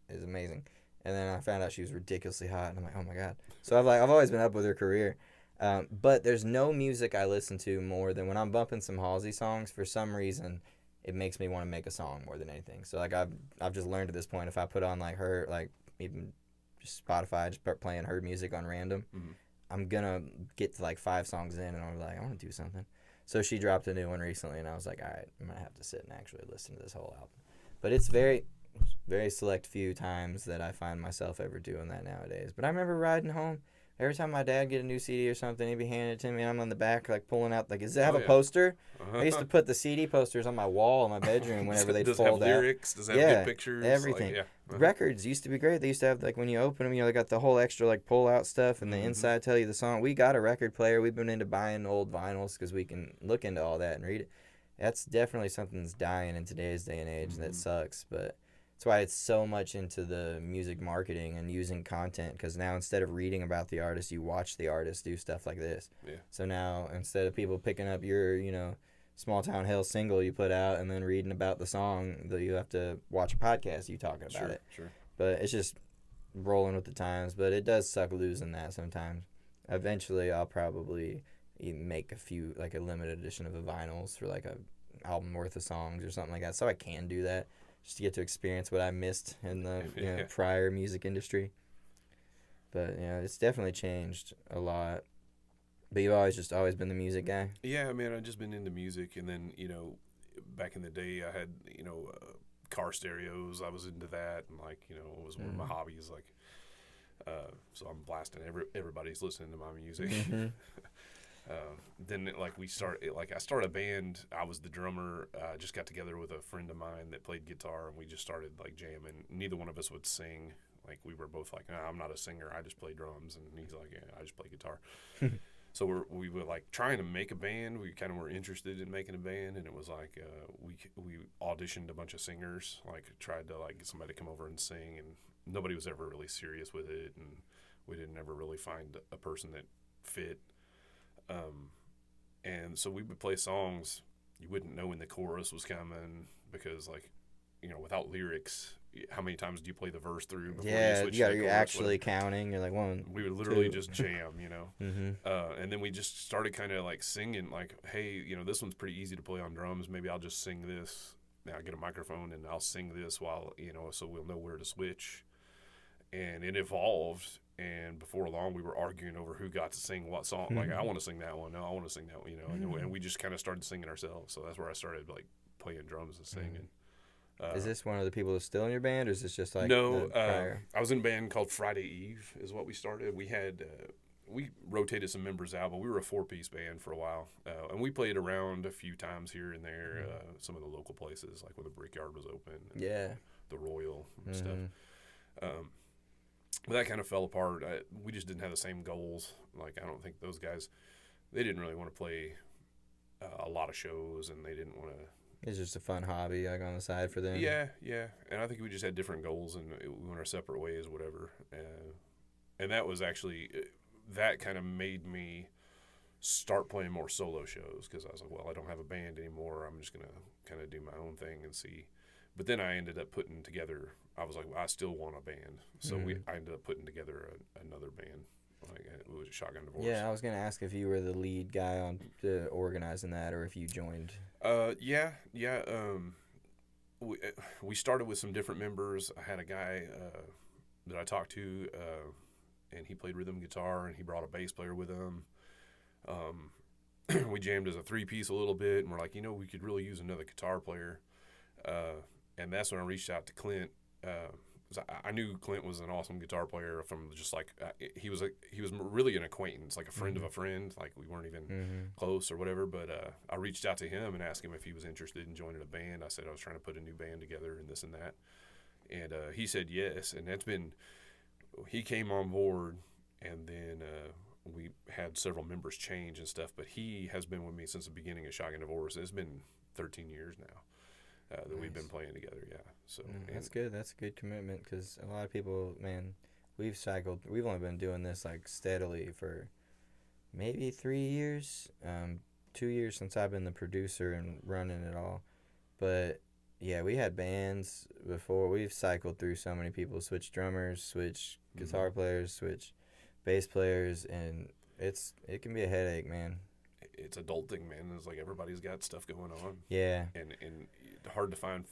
is amazing. And then I found out she was ridiculously hot, and I'm like, oh my god. So I've always been up with her career. But there's no music I listen to more than when I'm bumping some Halsey songs. For some reason, it makes me want to make a song more than anything. So like I've just learned at this point, if I put on like her, like even just Spotify, just start playing her music on random, I'm gonna get to like 5 songs in and I'm like, I want to do something. So she dropped a new one recently, and I was like, all right, I'm gonna have to sit and actually listen to this whole album. But it's very, very select few times that I find myself ever doing that nowadays. But I remember riding home. Every time my dad get a new CD or something, he'd be handing it to me. I'm on the back, like, pulling out, like, does it have a poster? I used to put the CD posters on my wall in my bedroom whenever they'd fold out. Does it have lyrics? Does it have good pictures? Everything. Like, Records used to be great. They used to have, like, when you open them, they got the whole extra, like, pull-out stuff, and the inside tell you the song. We got a record player. We've been into buying old vinyls because we can look into all that and read it. That's definitely something that's dying in today's day and age, and that sucks, but that's why it's so much into the music marketing and using content, because now instead of reading about the artist, you watch the artist do stuff like this. Yeah. So now instead of people picking up your, Small Town Hell single you put out and then reading about the song, you have to watch a podcast you talking about it. Sure. But it's just rolling with the times. But it does suck losing that sometimes. Eventually, I'll probably make a few, like a limited edition of the vinyls for like a album worth of songs or something like that, so I can do that. Just to get to experience what I missed in the prior music industry. But it's definitely changed a lot. But you've always been the music guy. Yeah, man, I've just been into music, and then back in the day, I had car stereos. I was into that, and it was one of my hobbies. Like, so I'm blasting everybody's listening to my music. Then I started a band. I was the drummer. I just got together with a friend of mine that played guitar, and we just started like jamming. Neither one of us would sing. Like, we were both like, nah, I'm not a singer. I just play drums. And he's like, yeah, I just play guitar. So we were like trying to make a band. We kind of were interested in making a band, and it was like we auditioned a bunch of singers. Like, tried to like get somebody to come over and sing, and nobody was ever really serious with it, and we didn't ever really find a person that fit. And so we would play songs you wouldn't know when the chorus was coming, because without lyrics, how many times do you play the verse through before Yeah, you switch you to got the you're chorus, actually whatever. counting. You're like one. We would literally two. just jam, you know. Mm-hmm. And then we just started kind of like singing, like, hey, you know, this one's pretty easy to play on drums. Maybe I'll just sing this. Now I get a microphone and I'll sing this while, you know, so we'll know where to switch. And it evolved. And before long, we were arguing over who got to sing what song. Like, I want to sing that one. No, I want to sing that one, you know. And we just kind of started singing ourselves. So that's where I started, like, playing drums and singing. Is this one of the people that's still in your band, or is this just like No, the prior? I was in a band called Friday Eve is what we started. We had we rotated some members out, but we were a 4-piece band for a while, and we played around a few times here and there. Some of the local places, like when the Brickyard was open, and Yeah. the Royal and stuff. But that kind of fell apart. We just didn't have the same goals. Like, I don't think those guys, they didn't really want to play a lot of shows, and they didn't want to. It's just a fun hobby, like on the side for them. Yeah, and I think we just had different goals, and we went our separate ways, whatever. And that was actually that kind of made me start playing more solo shows, because I was like, well, I don't have a band anymore. I'm just gonna kind of do my own thing and see. But then I ended up putting together. I was like, well, I still want a band, so I ended up putting together another band. Like, it was a Shotgun Divorce. Yeah, I was gonna ask if you were the lead guy on organizing that, or if you joined. Yeah. We started with some different members. I had a guy that I talked to, and he played rhythm guitar, and he brought a bass player with him. We jammed as a 3-piece a little bit, and we're like, you know, we could really use another guitar player. And that's when I reached out to Clint. 'Cause I knew Clint was an awesome guitar player from just like he was really an acquaintance, like a friend of a friend. Like, we weren't even close or whatever. But I reached out to him and asked him if he was interested in joining a band. I said I was trying to put a new band together and this and that, and he said yes. And he came on board, and then we had several members change and stuff. But he has been with me since the beginning of Shotgun Divorce. It's been 13 years now. That we've been playing together, yeah. So That's good. That's a good commitment, because a lot of people, man, we've only been doing this like steadily for maybe 3 years, 2 years since I've been the producer and running it all. But yeah, we had bands before. We've cycled through so many people, switch drummers, switch guitar players, switch bass players, and it can be a headache, man. It's adulting, man. It's like everybody's got stuff going on. Yeah. And hard to find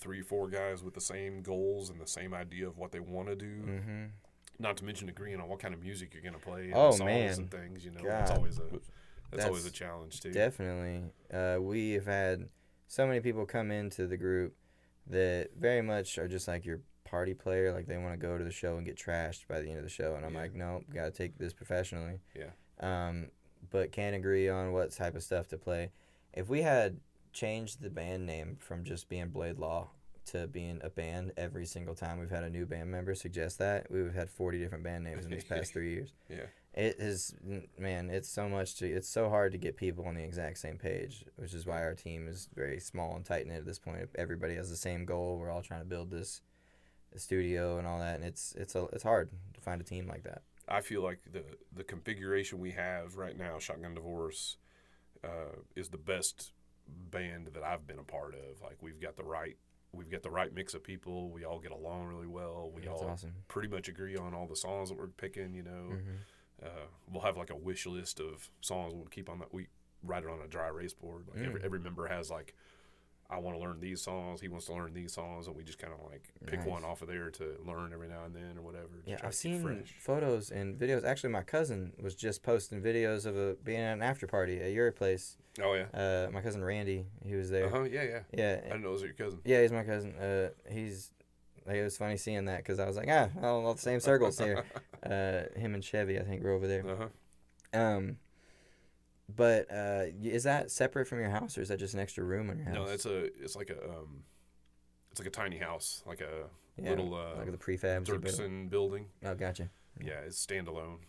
3-4 guys with the same goals and the same idea of what they want to do. Not to mention agreeing on what kind of music you're gonna play and songs and things. You know, that's always a challenge too. Definitely. We have had so many people come into the group that very much are just like your party player. Like, they want to go to the show and get trashed by the end of the show, and I'm like, no, gotta take this professionally. Yeah. But can't agree on what type of stuff to play. If we had changed the band name from just being Blade Law to being a band every single time we've had a new band member suggest that, we would have had 40 different band names in these past 3 years. Yeah. It is, man, it's so hard to get people on the exact same page, which is why our team is very small and tight-knit at this point. Everybody has the same goal. We're all trying to build this studio and all that, and it's hard to find a team like that. I feel like the configuration we have right now, Shotgun Divorce, is the best band that I've been a part of. Like, we've got the right mix of people. We all get along really well. That's awesome. Pretty much agree on all the songs that we're picking. You know, we'll have like a wish list of songs we'll keep on that. We write it on a dry erase board. Like, every member has like, I want to learn these songs. He wants to learn these songs, and we just kind of like pick one off of there to learn every now and then or whatever. Yeah, I've seen photos and videos. Actually, my cousin was just posting videos of being at an after party at your place. Oh yeah. My cousin Randy, he was there. Yeah. Yeah. I didn't know it was your cousin. Yeah, he's my cousin. It was funny seeing that, because I was like, all the same circles here. Him and Chevy, I think, were over there. But is that separate from your house, or is that just an extra room in your house? No, it's like a tiny house, like a little like the prefab Dirksen building. Oh, gotcha. Yeah, it's standalone.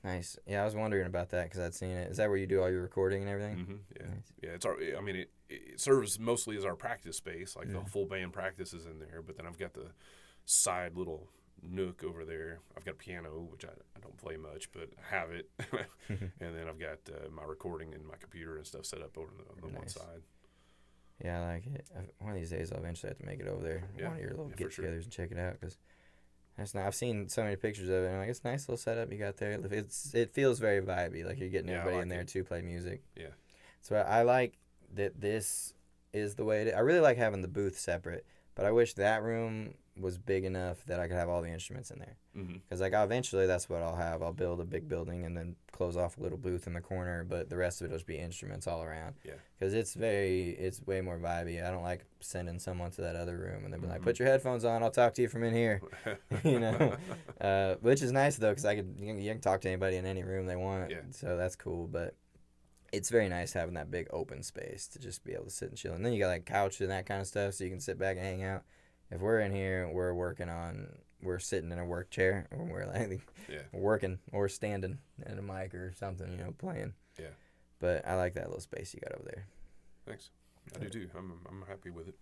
Nice. Yeah, I was wondering about that, because I'd seen it. Is that where you do all your recording and everything? Yeah, nice. Yeah. It serves mostly as our practice space. Like, the full band practice is in there, but then I've got the side little nook over there. I've got a piano, which I don't play much, but I have it. And then I've got my recording and my computer and stuff set up over on the one side. Yeah, I like it. One of these days, I'll eventually have to make it over there. Yeah, One of your little yeah, for get-togethers sure. and check it out because that's not. I've seen so many pictures of it. And I'm like, it's a nice little setup you got there. It feels very vibey. Like you're getting Yeah, I everybody in like there it. to play music. Yeah. So I like that this is the way it is. I really like having the booth separate, but I wish that room was big enough that I could have all the instruments in there. Mm-hmm. Because like eventually that's what I'll have. I'll build a big building and then close off a little booth in the corner, but the rest of it will just be instruments all around. Yeah. Because it's way more vibey. I don't like sending someone to that other room and then be like, Mm-hmm. put your headphones on. I'll talk to you from in here. you know, which is nice though because you can talk to anybody in any room they want. Yeah. So that's cool, but it's very nice having that big open space to just be able to sit and chill. And then you got like couch and that kind of stuff, so you can sit back and hang out. If we're in here, we're sitting in a work chair, or we're like Yeah. working or standing at a mic or something, playing. Yeah. But I like that little space you got over there. Thanks. I do too. I'm happy with it.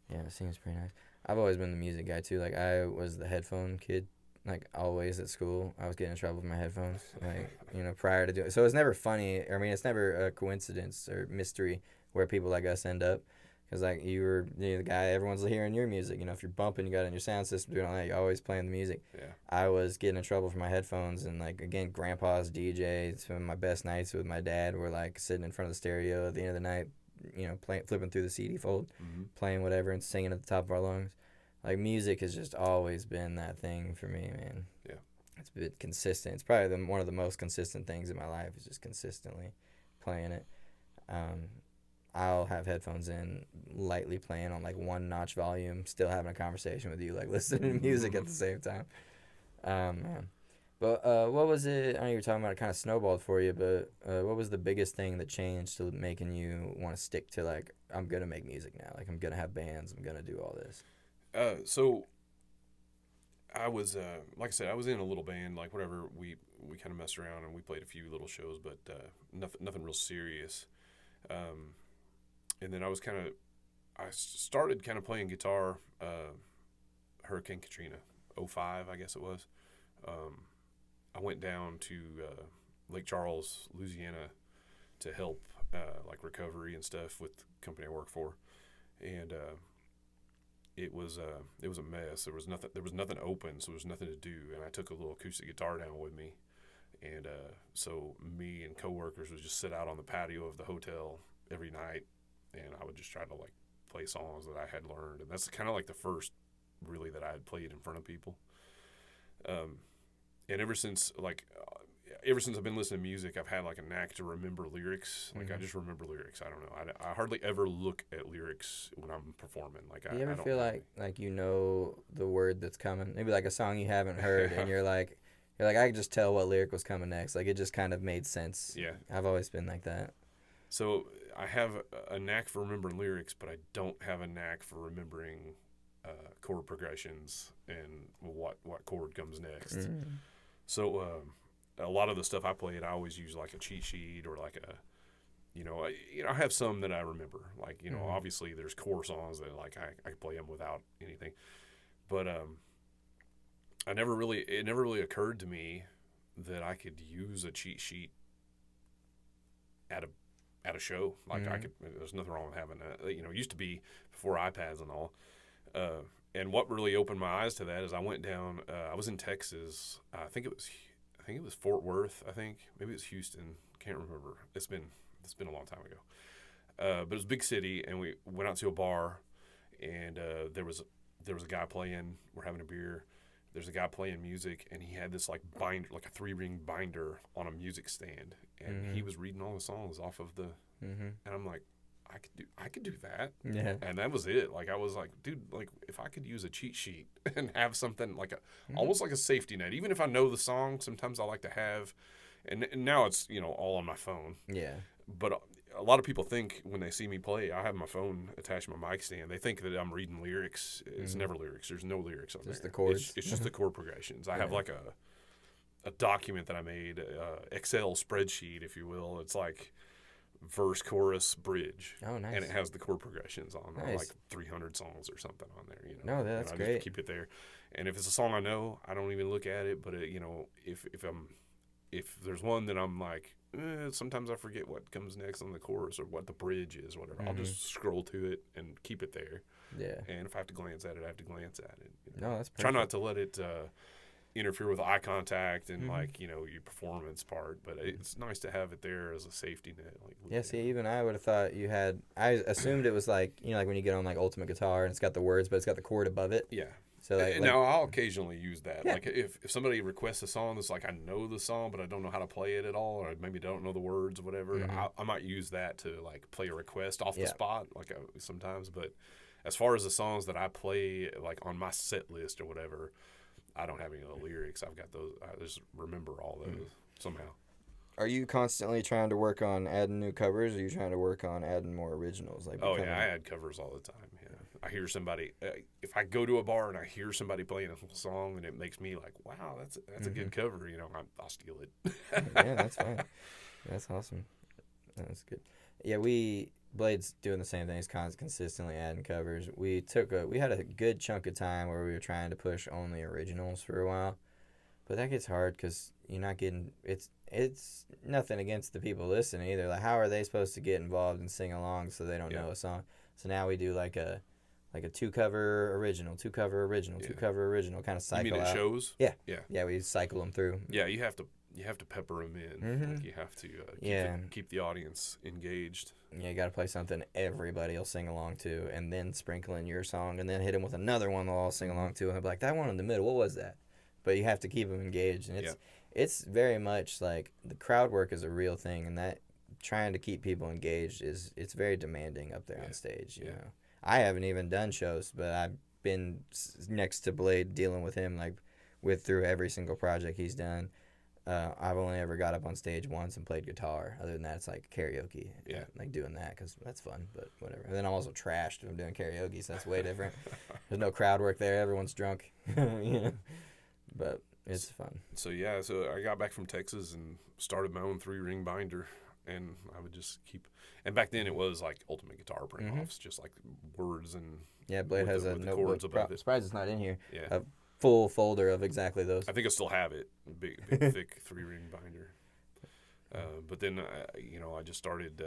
Yeah, it seems pretty nice. I've always been the music guy too. Like I was the headphone kid. Like always at school, I was getting in trouble with my headphones. Like prior to doing, so it's never funny. I mean, it's never a coincidence or mystery where people like us end up. Because like you were the guy everyone's hearing your music. If you're bumping, you got it in your sound system doing all that. You're always playing the music. Yeah. I was getting in trouble for my headphones, and like again, Grandpa's DJ. Some of my best nights with my dad were like sitting in front of the stereo at the end of the night, flipping through the CD fold, Mm-hmm. playing whatever and singing at the top of our lungs. Like music has just always been that thing for me, man. Yeah. It's been consistent. It's probably one of the most consistent things in my life is just consistently playing it. I'll have headphones in, lightly playing on like one notch volume, still having a conversation with you, like listening to music at the same time. Man. But what was it? I know you were talking about it kind of snowballed for you, but what was the biggest thing that changed to making you want to stick to like, I'm going to make music now. Like I'm going to have bands. I'm going to do all this. So I was, like I said, I was in a little band, like whatever. We kind of messed around and we played a few little shows, but nothing real serious. And then I started kind of playing guitar. Hurricane Katrina, '05, I guess it was. I went down to Lake Charles, Louisiana, to help like recovery and stuff with the company I work for, and it was a mess. There was nothing open, so there was nothing to do. And I took a little acoustic guitar down with me, and so me and coworkers would just sit out on the patio of the hotel every night, and I would just try to like play songs that I had learned. And that's kind of like the first really that I had played in front of people. And ever since I've been listening to music, I've had like a knack to remember lyrics. Like I just remember lyrics. I don't know. I hardly ever look at lyrics when I'm performing. Like Do you ever I don't feel like the word that's coming? Maybe like a song you haven't heard, and you're like I could just tell what lyric was coming next. Like it just kind of made sense. Yeah. I've always been like that. So I have a knack for remembering lyrics, but I don't have a knack for remembering chord progressions and what chord comes next. Mm. So a lot of the stuff I played, I always use like a cheat sheet or like I have some that I remember. Like obviously there's core songs that like I play them without anything, but it never really occurred to me that I could use a cheat sheet at a show. Like I could. There's nothing wrong with having that. It used to be before iPads and all. And what really opened my eyes to that is I went down. I was in Texas. I think it was Fort Worth. I think maybe it was Houston. Can't remember. It's been a long time ago. But it was a big city, and we went out to a bar, and there was a guy playing. We're having a beer. There's a guy playing music, and he had this like binder, like a 3-ring binder on a music stand, and he was reading all the songs off of the. And I'm like, I could do that. Yeah. And that was it. Like I was like, dude, like if I could use a cheat sheet and have something like almost like a safety net, even if I know the song, sometimes I like to have, and now it's all on my phone. Yeah. But a lot of people think when they see me play, I have my phone attached to my mic stand. They think that I'm reading lyrics. It's never lyrics. There's no lyrics on there. Just the chords. It's just the chord progressions. I have like a document that I made, Excel spreadsheet, if you will. It's like verse, chorus, bridge. Oh, nice. And it has the chord progressions on Nice. like 300 songs or something on there. No, that's I great. Just keep it there. And if it's a song I know, I don't even look at it. But if if there's one that I'm like, sometimes I forget what comes next on the chorus or what the bridge is, whatever. I'll just scroll to it and keep it there. Yeah. And if I have to glance at it, I have to glance at it. No, that's perfect. Try not to let it interfere with eye contact and like your performance part, but it's nice to have it there as a safety net. Like, yeah, see, even I would have thought you had. I assumed it was like like when you get on like Ultimate Guitar and it's got the words, but it's got the chord above it. Yeah. So like, now I'll occasionally use that. Yeah. Like if somebody requests a song that's like I know the song but I don't know how to play it at all, or maybe don't know the words or whatever, I might use that to like play a request off the spot, like sometimes. But as far as the songs that I play like on my set list or whatever, I don't have any of the lyrics. I've got those. I just remember all those somehow. Are you constantly trying to work on adding new covers, or are you trying to work on adding more originals? Like I add covers all the time. Yeah, I hear somebody. If I go to a bar and I hear somebody playing a song and it makes me like, wow, that's a good cover. I'll steal it. Yeah, that's fine. That's awesome. That's good. Yeah, Blade's doing the same thing. He's consistently adding covers. We had a good chunk of time where we were trying to push only originals for a while, but that gets hard because you're not getting. It's nothing against the people listening either. Like, how are they supposed to get involved and sing along so they don't know a song? So now we do like a 2-cover original, 2-cover original, 2-cover original kind of cycle. You mean at shows? Yeah. Yeah, we cycle them through. Yeah, you have to pepper them in. Like you have to keep the audience engaged. Yeah, you got to play something everybody will sing along to, and then sprinkle in your song, and then hit them with another one they'll all sing along to, and they'll be like, that one in the middle, what was that? But you have to keep them engaged, and it's very much like the crowd work is a real thing, and that trying to keep people engaged it's very demanding up there on stage. You know, I haven't even done shows, but I've been next to Blade dealing with him through every single project he's done. I've only ever got up on stage once and played guitar. Other than that, it's like karaoke. Yeah. Like doing that because that's fun, but whatever. And then I'm also trashed if I'm doing karaoke, so that's way different. There's no crowd work there. Everyone's drunk. But it's fun. So I got back from Texas and started my own 3-ring binder, and I would just keep. And back then it was like Ultimate Guitar print-offs, just like words and Blade has a notebook. Surprised it's not in here. Yeah. A full folder of exactly those. I think I still have it. Big thick 3-ring binder. But then I just started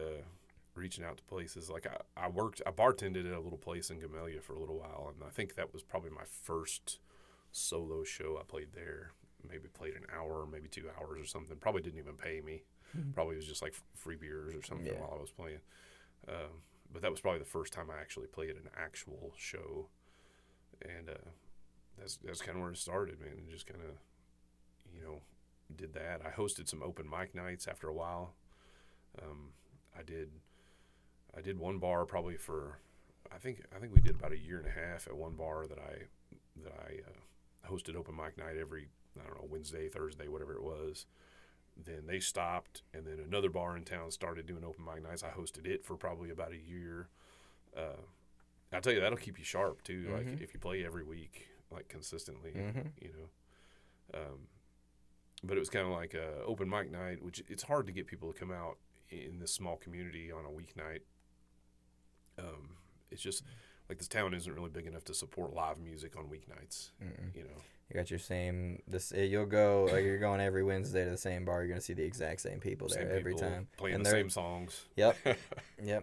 reaching out to places. Like I bartended at a little place in Gamelia for a little while, and I think that was probably my first solo show I played there. Maybe played an hour, maybe 2 hours or something. Probably didn't even pay me. Probably was just like free beers or something while I was playing. But that was probably the first time I actually played an actual show, and that's kind of where it started, man. And just kind of did that. I hosted some open mic nights after a while. I did one bar probably for I think we did about a year and a half at one bar that I hosted open mic night every, I don't know, Wednesday, Thursday, whatever it was. Then they stopped, and then another bar in town started doing open mic nights. I hosted it for probably about a year. I'll tell you, that'll keep you sharp too. Like if you play every week, like consistently, but it was kind of like a open mic night, which it's hard to get people to come out in this small community on a weeknight. It's just like this town isn't really big enough to support live music on weeknights. You got your same. You'll go. Like you're going every Wednesday to the same bar. You're gonna see the exact same people there every time, playing the same songs. Yep.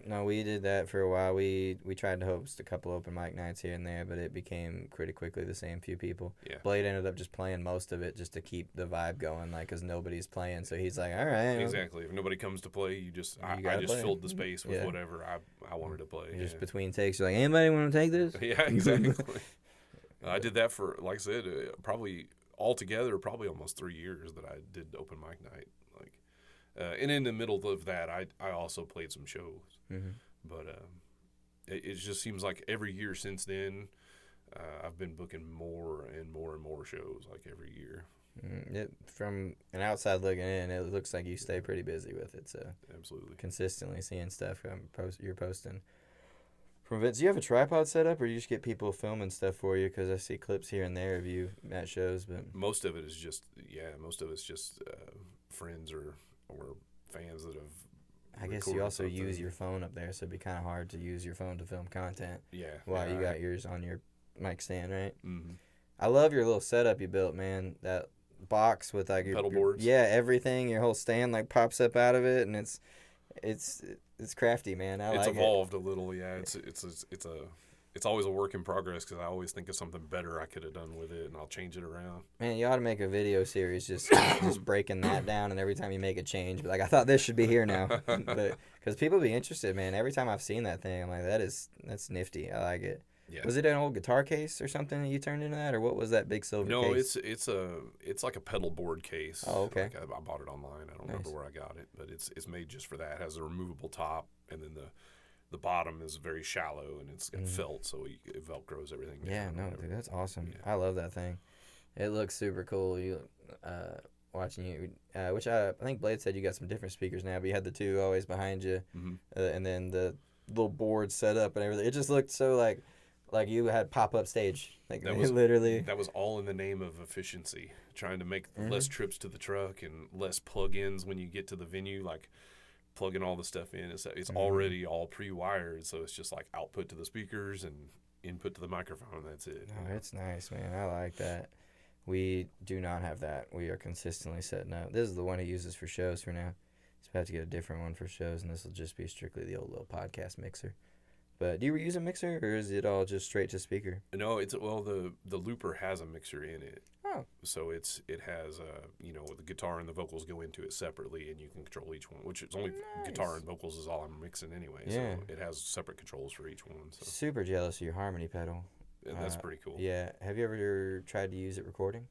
No, we did that for a while. We tried to host a couple open mic nights here and there, but it became pretty quickly the same few people. Yeah. Blade ended up just playing most of it just to keep the vibe going, like, because nobody's playing. So he's like, all right. Exactly. If nobody comes to play, I just filled the space with whatever I wanted to play. Just between takes, you're like, anybody want to take this? Yeah, exactly. I did that for, like I said, probably altogether, probably almost 3 years that I did open mic night. And in the middle of that, I also played some shows. But it just seems like every year since then, I've been booking more and more and more shows, like every year. From an outside looking in, it looks like you stay pretty busy with it. So absolutely, consistently seeing stuff you're posting. From Vince, do you have a tripod set up, or do you just get people filming stuff for you? Because I see clips here and there of you at shows, but most of it is just friends or fans that have. I guess you also use your phone up there, so it'd be kind of hard to use your phone to film content. Yeah. While you got yours on your mic stand, right? Mm-hmm. I love your little setup you built, man. box with like pedal boards. Yeah, everything. Your whole stand like pops up out of it, and it's crafty, man. I It's like evolved a little, yeah. It's always a work in progress because I always think of something better I could have done with it, and I'll change it around. Man, you ought to make a video series just just breaking that down, and every time you make a change, but like I thought this should be here now, but because people be interested, man. Every time I've seen that thing, I'm like, that's nifty. I like it. Yeah. Was it an old guitar case or something that you turned into that, or what was that big silver No, case? it's like a pedal board case. Oh, okay. Like I bought it online. I don't remember where I got it, but it's made just for that. It has a removable top, and then the bottom is very shallow, and it's got felt, so it velcros everything down. Yeah, no, dude, that's awesome. Yeah. I love that thing. It looks super cool. You watching you, which I think Blade said you got some different speakers now, but you had the two always behind you, and then the little board set up and everything. It just looked so like you had pop-up stage. Like That was literally. That was all in the name of efficiency, trying to make less trips to the truck and less plug-ins when you get to the venue, like plugging all the stuff in. It's already all pre-wired, so it's just like output to the speakers and input to the microphone. That's it. Oh, it's nice, man. I like that. We do not have that. We are consistently setting up. This is the one he uses for shows for now. He's about to get a different one for shows, and this will just be strictly the old little podcast mixer. But do you use a mixer, or is it all just straight to speaker? No, the looper has a mixer in it. Oh. So it has the guitar and the vocals go into it separately, and you can control each one. Which is only guitar and vocals is all I'm mixing anyway. Yeah. So it has separate controls for each one. So Super jealous of your harmony pedal. and that's pretty cool. Yeah. Have you ever tried to use it recording?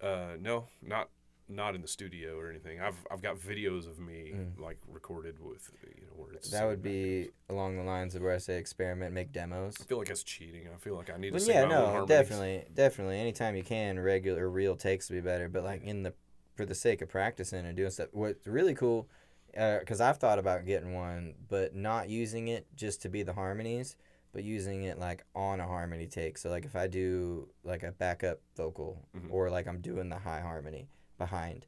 No, not in the studio or anything. I've got videos of me like recorded with where it's. That would be along the lines of where I say experiment, make demos. I feel like that's cheating. I feel like I need to Well, sing yeah, my own harmonies. definitely. Anytime you can, regular real takes would be better. But like for the sake of practicing and doing stuff, what's really cool, because I've thought about getting one, but not using it just to be the harmonies, but using it like on a harmony take. So like if I do like a backup vocal or like I'm doing the high harmony behind,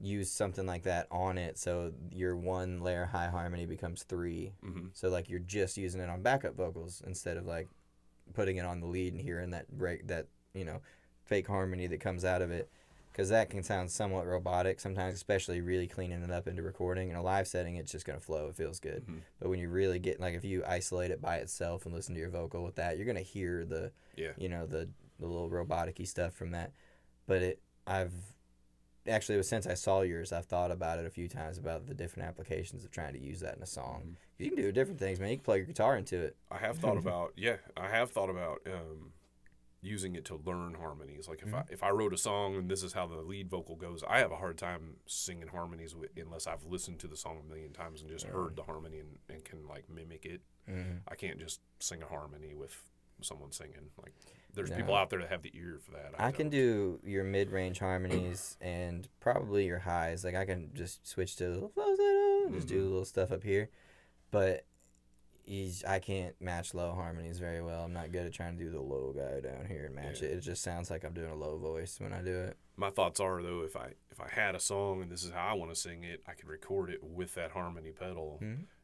use something like that on it, so your one layer high harmony becomes 3. So like you're just using it on backup vocals instead of like putting it on the lead and hearing that fake harmony that comes out of it, because that can sound somewhat robotic sometimes, especially really cleaning it up into recording. In a live setting, it's just gonna flow. It feels good. But when you really get, like, if you isolate it by itself and listen to your vocal with that, you're gonna hear the the little robotic-y stuff from that. But since I saw yours, I've thought about it a few times about the different applications of trying to use that in a song. You can do different things, man. You can plug your guitar into it. I have thought about using it to learn harmonies. Like if I wrote a song and this is how the lead vocal goes, I have a hard time singing harmonies unless I've listened to the song a million times and just heard the harmony and can like mimic it. I can't just sing a harmony with someone singing. Like there's people out there that have the ear for that. I can do your mid-range harmonies and probably your highs. Like I can just switch to little falsetto and just do a little stuff up here, but I can't match low harmonies very well. I'm not good at trying to do the low guy down here and match it. It just sounds like I'm doing a low voice when I do it. My thoughts are, though, if I had a song and this is how I want to sing it, I could record it with that harmony pedal,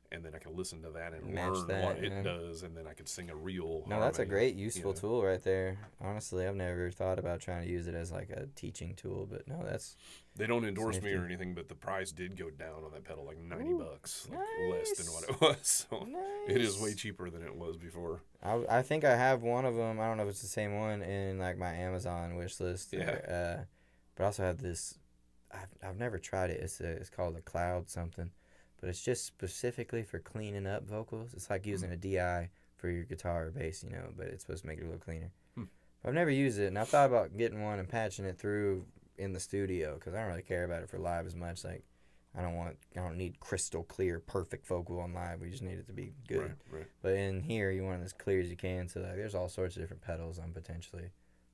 and then I can listen to that and learn what it does, and then I could sing a real harmony. That's a great useful tool right there. Honestly, I've never thought about trying to use it as like a teaching tool, but no, that's... They don't endorse me or anything, but the price did go down on that pedal, like $90, less than what it was. So it is way cheaper than it was before. I think I have one of them. I don't know if it's the same one in like my Amazon wish list. Yeah. But I also have this. I've never tried it. It's called a Cloud something, but it's just specifically for cleaning up vocals. It's like using a DI for your guitar or bass, but it's supposed to make it a little cleaner. I've never used it, and I've thought about getting one and patching it through in the studio, because I don't really care about it for live as much. Like I don't need crystal clear perfect vocal on live. We just need it to be good. Right. But in here you want it as clear as you can, so like there's all sorts of different pedals I'm potentially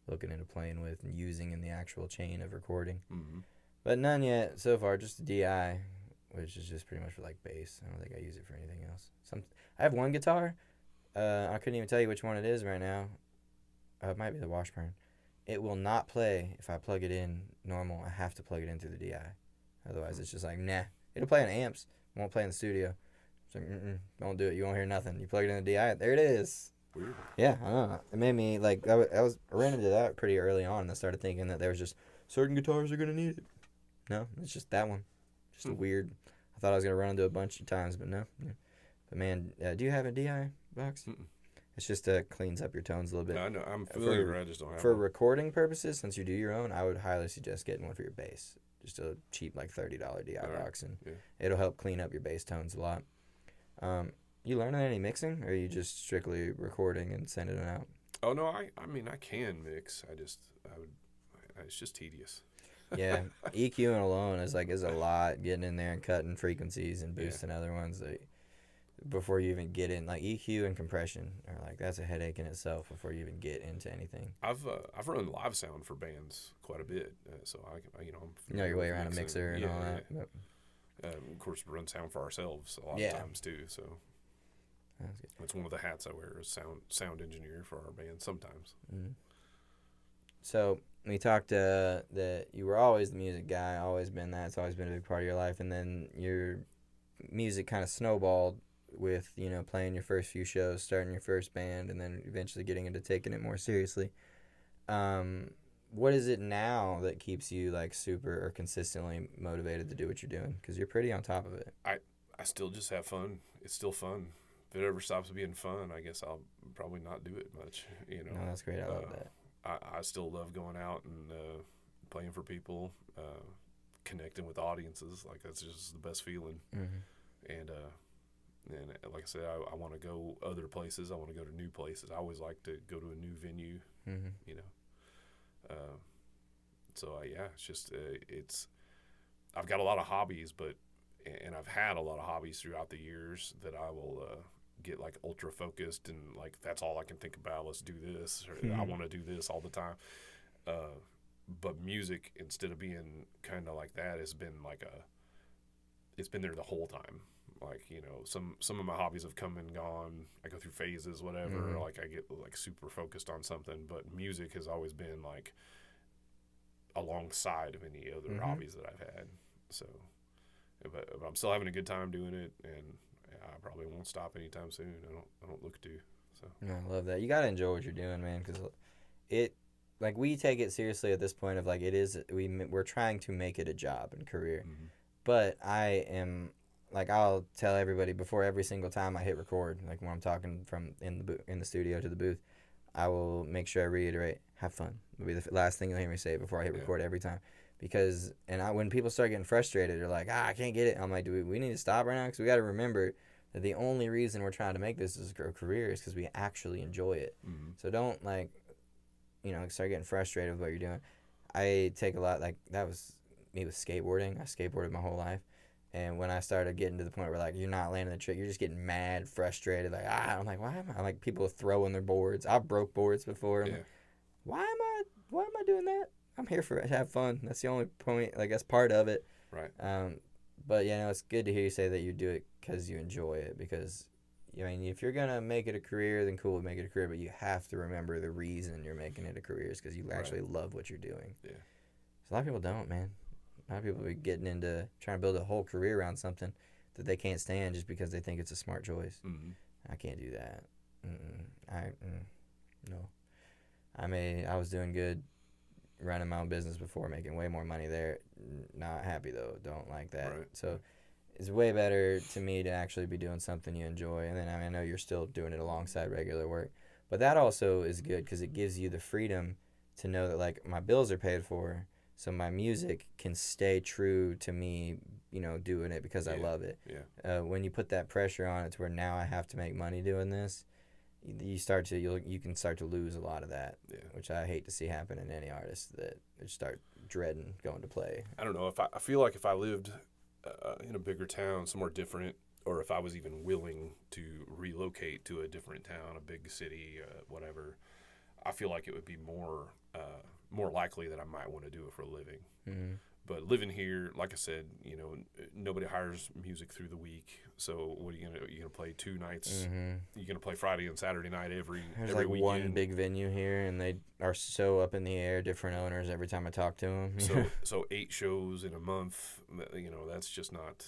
looking into playing with and using in the actual chain of recording. But none yet so far, just the DI, which is just pretty much for like bass. I don't think I use it for anything else. I have one guitar, I couldn't even tell you which one it is right now. It might be the Washburn. It will not play if I plug it in normal. I have to plug it in through the DI. Otherwise, it's just like, nah. It'll play on amps. Won't play in the studio. It's like, don't do it. You won't hear nothing. You plug it in the DI. There it is. Weird. Yeah, I don't know. It made me like I ran into that pretty early on, and I started thinking that there was just certain guitars are gonna need it. No, it's just that one. Just a weird. I thought I was gonna run into a bunch of times, but no. Yeah. But man, do you have a DI box? Mm-mm. It's just cleans up your tones a little bit. I know. I'm familiar. I just don't have For one. recording purposes, since you do your own, I would highly suggest getting one for your bass. Just a cheap like $30 DI box, and it'll help clean up your bass tones a lot. You learning any mixing, or are you just strictly recording and sending it out? Oh no, I mean I can mix. I would. It's just tedious. Yeah, EQing alone is a lot. Getting in there and cutting frequencies and boosting other ones. Before you even get in, like EQ and compression are like that's a headache in itself before you even get into anything. I've run live sound for bands quite a bit, so I'm you know your way around a mixer and all that. Yeah. Of course, we run sound for ourselves a lot of times too. So that's one of the hats I wear is sound engineer for our band sometimes. Mm-hmm. So we talked that you were always the music guy, always been that. It's always been a big part of your life, and then your music kind of snowballed with playing your first few shows, starting your first band, and then eventually getting into taking it more seriously. What is it now that keeps you like super or consistently motivated to do what you're doing? Because you're pretty on top of it. I still just have fun. It's still fun. If it ever stops being fun, I guess I'll probably not do it much. No, that's great. I love that. I still love going out and playing for people, connecting with audiences. Like that's just the best feeling. Mm-hmm. And like I said, I want to go other places. I want to go to new places. I always like to go to a new venue. Mm-hmm. It's just I've got a lot of hobbies, and I've had a lot of hobbies throughout the years that I will get like ultra focused and like that's all I can think about. Let's do this. Or I want to do this all the time. But music, instead of being kind of like that, has been it's been there the whole time. Like some of my hobbies have come and gone. I go through phases, whatever. Mm-hmm. Like I get like super focused on something, but music has always been like alongside of any other hobbies that I've had. So, but I'm still having a good time doing it, and I probably won't stop anytime soon. I don't look to. So I love that. You gotta enjoy what you're doing, man, because like we take it seriously at this point of like we're trying to make it a job and career, but I am. Like I'll tell everybody before every single time I hit record, like when I'm talking from in the studio to the booth, I will make sure I reiterate, have fun. It'll be the last thing you'll hear me say before I hit record every time. Because when people start getting frustrated, they're like, I can't get it. I'm like, we need to stop right now? Because we got to remember that the only reason we're trying to make this as a career is because we actually enjoy it. Mm-hmm. So don't start getting frustrated with what you're doing. I take a lot, like that was me with skateboarding. I skateboarded my whole life. And when I started getting to the point where, like, you're not landing the trick, you're just getting mad, frustrated. Like, I'm like, why am I? Like, people throwing their boards. I've broke boards before. Like, why am I doing that? I'm here to have fun. That's the only point, like, that's part of it. Right. But, it's good to hear you say that you do it because you enjoy it. Because, if you're going to make it a career, then cool, make it a career. But you have to remember the reason you're making it a career is because you actually love what you're doing. Yeah. So a lot of people don't, man. A lot of people are getting into trying to build a whole career around something that they can't stand just because they think it's a smart choice. Mm-hmm. I can't do that. No. I was doing good running my own business before, making way more money there. Not happy though. Don't like that. Right. So it's way better to me to actually be doing something you enjoy. And then I know you're still doing it alongside regular work, but that also is good because it gives you the freedom to know that like my bills are paid for. So my music can stay true to me, doing it because I love it. Yeah. When you put that pressure on it to where now I have to make money doing this, you can start to lose a lot of that, which I hate to see happen in any artist that they start dreading going to play. I don't know I feel like if I lived in a bigger town, somewhere different, or if I was even willing to relocate to a different town, a big city, whatever, I feel like it would be more likely that I might want to do it for a living. Mm-hmm. But living here, like I said, nobody hires music through the week. So what are you gonna play 2 nights? Mm-hmm. You're gonna play Friday and Saturday night every like weekend. One big venue here, and they are so up in the air. Different owners every time I talk to them. So 8 shows in a month. That's just not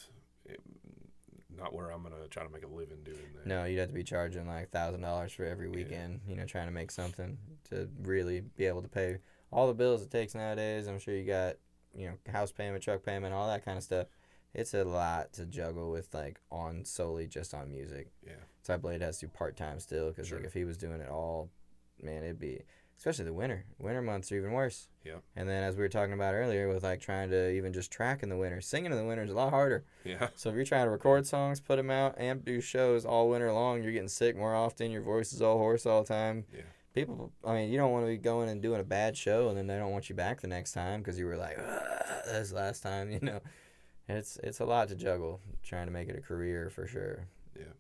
not where I'm gonna try to make a living doing that. No, you'd have to be charging like $1,000 for every weekend. You know, trying to make something to really be able to pay all the bills it takes nowadays. I'm sure you got, you know, house payment, truck payment, all that kind of stuff. It's a lot to juggle with, like, on solely just on music. Yeah. So Blade has to do part-time still, because Sure. like, if he was doing it all, man, it'd be, especially the winter months are even worse. Yeah. And then, as we were talking about earlier, with like trying to even just track in the winter, singing in the winter is a lot harder. Yeah. So if you're trying to record songs, put them out, and do shows all winter long, you're getting sick more often, your voice is all hoarse all the time. Yeah. People, I mean, you don't want to be going and doing a bad show and then they don't want you back the next time because you were like, this last time, you know. It's a lot to juggle, trying to make it a career for sure. Yeah.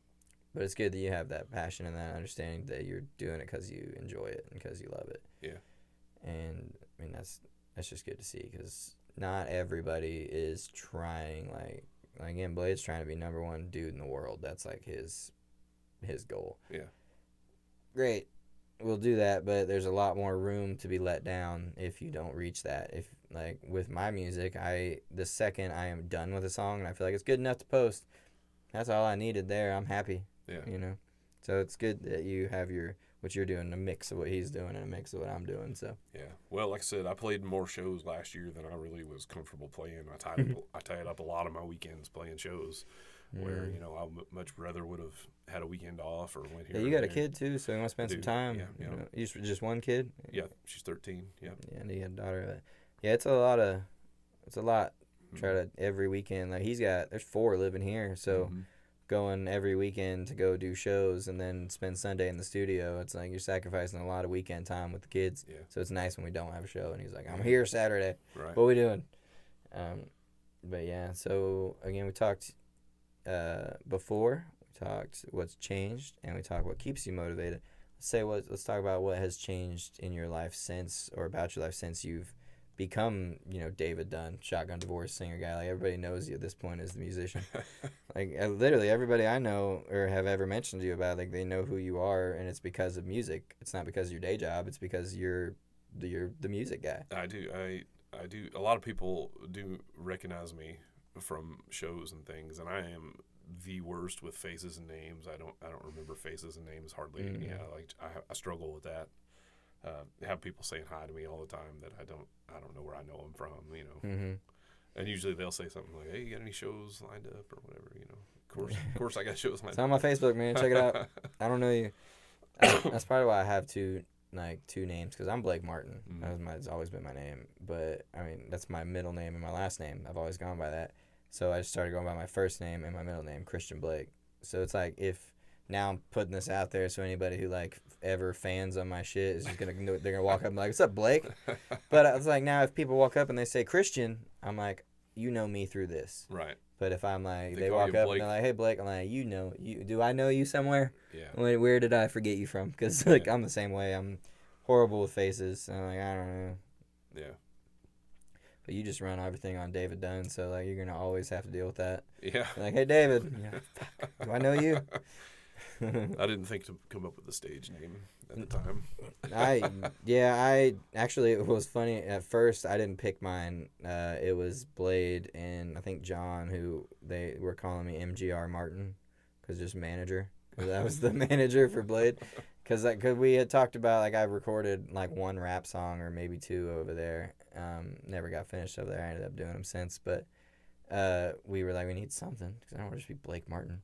But it's good that you have that passion and that understanding that you're doing it because you enjoy it and because you love it. Yeah. And I mean, that's just good to see, because not everybody is trying, like again, Blade's trying to be number one dude in the world. That's like his goal. Yeah. Great. We'll do that, but there's a lot more room to be let down if you don't reach that. If, like, with my music, the second I am done with a song and I feel like it's good enough to post, that's all I needed there. I'm happy. Yeah. You know? So it's good that you have what you're doing, a mix of what he's doing and a mix of what I'm doing. So Yeah. Well, like I said, I played more shows last year than I really was comfortable playing. I tied up a lot of my weekends playing shows, where, you know, I much rather would have had a weekend off or went here. Yeah, you got a kid too, so you want to spend some time. Yeah. You know, just one kid. Yeah, she's 13. Yeah. Yeah, and you got a daughter. Yeah, it's a lot. Try to every weekend. Like there's 4 living here, so going every weekend to go do shows and then spend Sunday in the studio. It's like you're sacrificing a lot of weekend time with the kids. Yeah. So it's nice when we don't have a show and he's like, I'm here Saturday. Right. What we doing? But yeah. So again, we talked before. We talked what's changed, and we talked what keeps you motivated. Let's talk about what has changed in your life since, or about your life since you've become, you know, David Dunn, Shotgun Divorce singer guy. Like, everybody knows you at this point as the musician. Like, literally everybody I know or have ever mentioned to you about, like, they know who you are, and it's because of music. It's not because of your day job. It's because you're the music guy. I do. I do. A lot of people do recognize me from shows and things, and I am the worst with faces and names. I don't remember faces and names hardly. Yeah, like I struggle with that. Have people saying hi to me all the time that I don't know where I know them from, you know. And usually they'll say something like, "Hey, you got any shows lined up or whatever?" You know. Of course, I got shows lined up. It's on my Facebook, man. Check it out. I don't know you. That's probably why I have two names, because I'm Blake Martin. That's always been my name. But I mean, that's my middle name and my last name. I've always gone by that. So I just started going by my first name and my middle name, Christian Blake. So it's like, if now I'm putting this out there, so anybody who like ever fans on my shit is just they're gonna walk up and be like, "What's up, Blake?" But it's like, now if people walk up and they say Christian, I'm like, you know me through this. Right. But if I'm like, They they call walk you up Blake. and they're like, "Hey, Blake," I'm like, do I know you somewhere? Yeah. Where did I forget you from? Because like, I'm the same way. I'm horrible with faces. I'm like, I don't know. Yeah. But you just run everything on David Dunn, so like, you're gonna always have to deal with that. Yeah. Like, "Hey, David, yeah, fuck, do I know you?" I didn't think to come up with a stage name at the time. I actually, it was funny at first. I didn't pick mine. It was Blade and I think John, who they were calling me MGR Martin, because just manager, because I was the manager for Blade. Because we had talked about, like, I recorded like one rap song or maybe 2 over there. Never got finished over there. I ended up doing them since, but we were like, we need something, because I don't want to just be Blake Martin.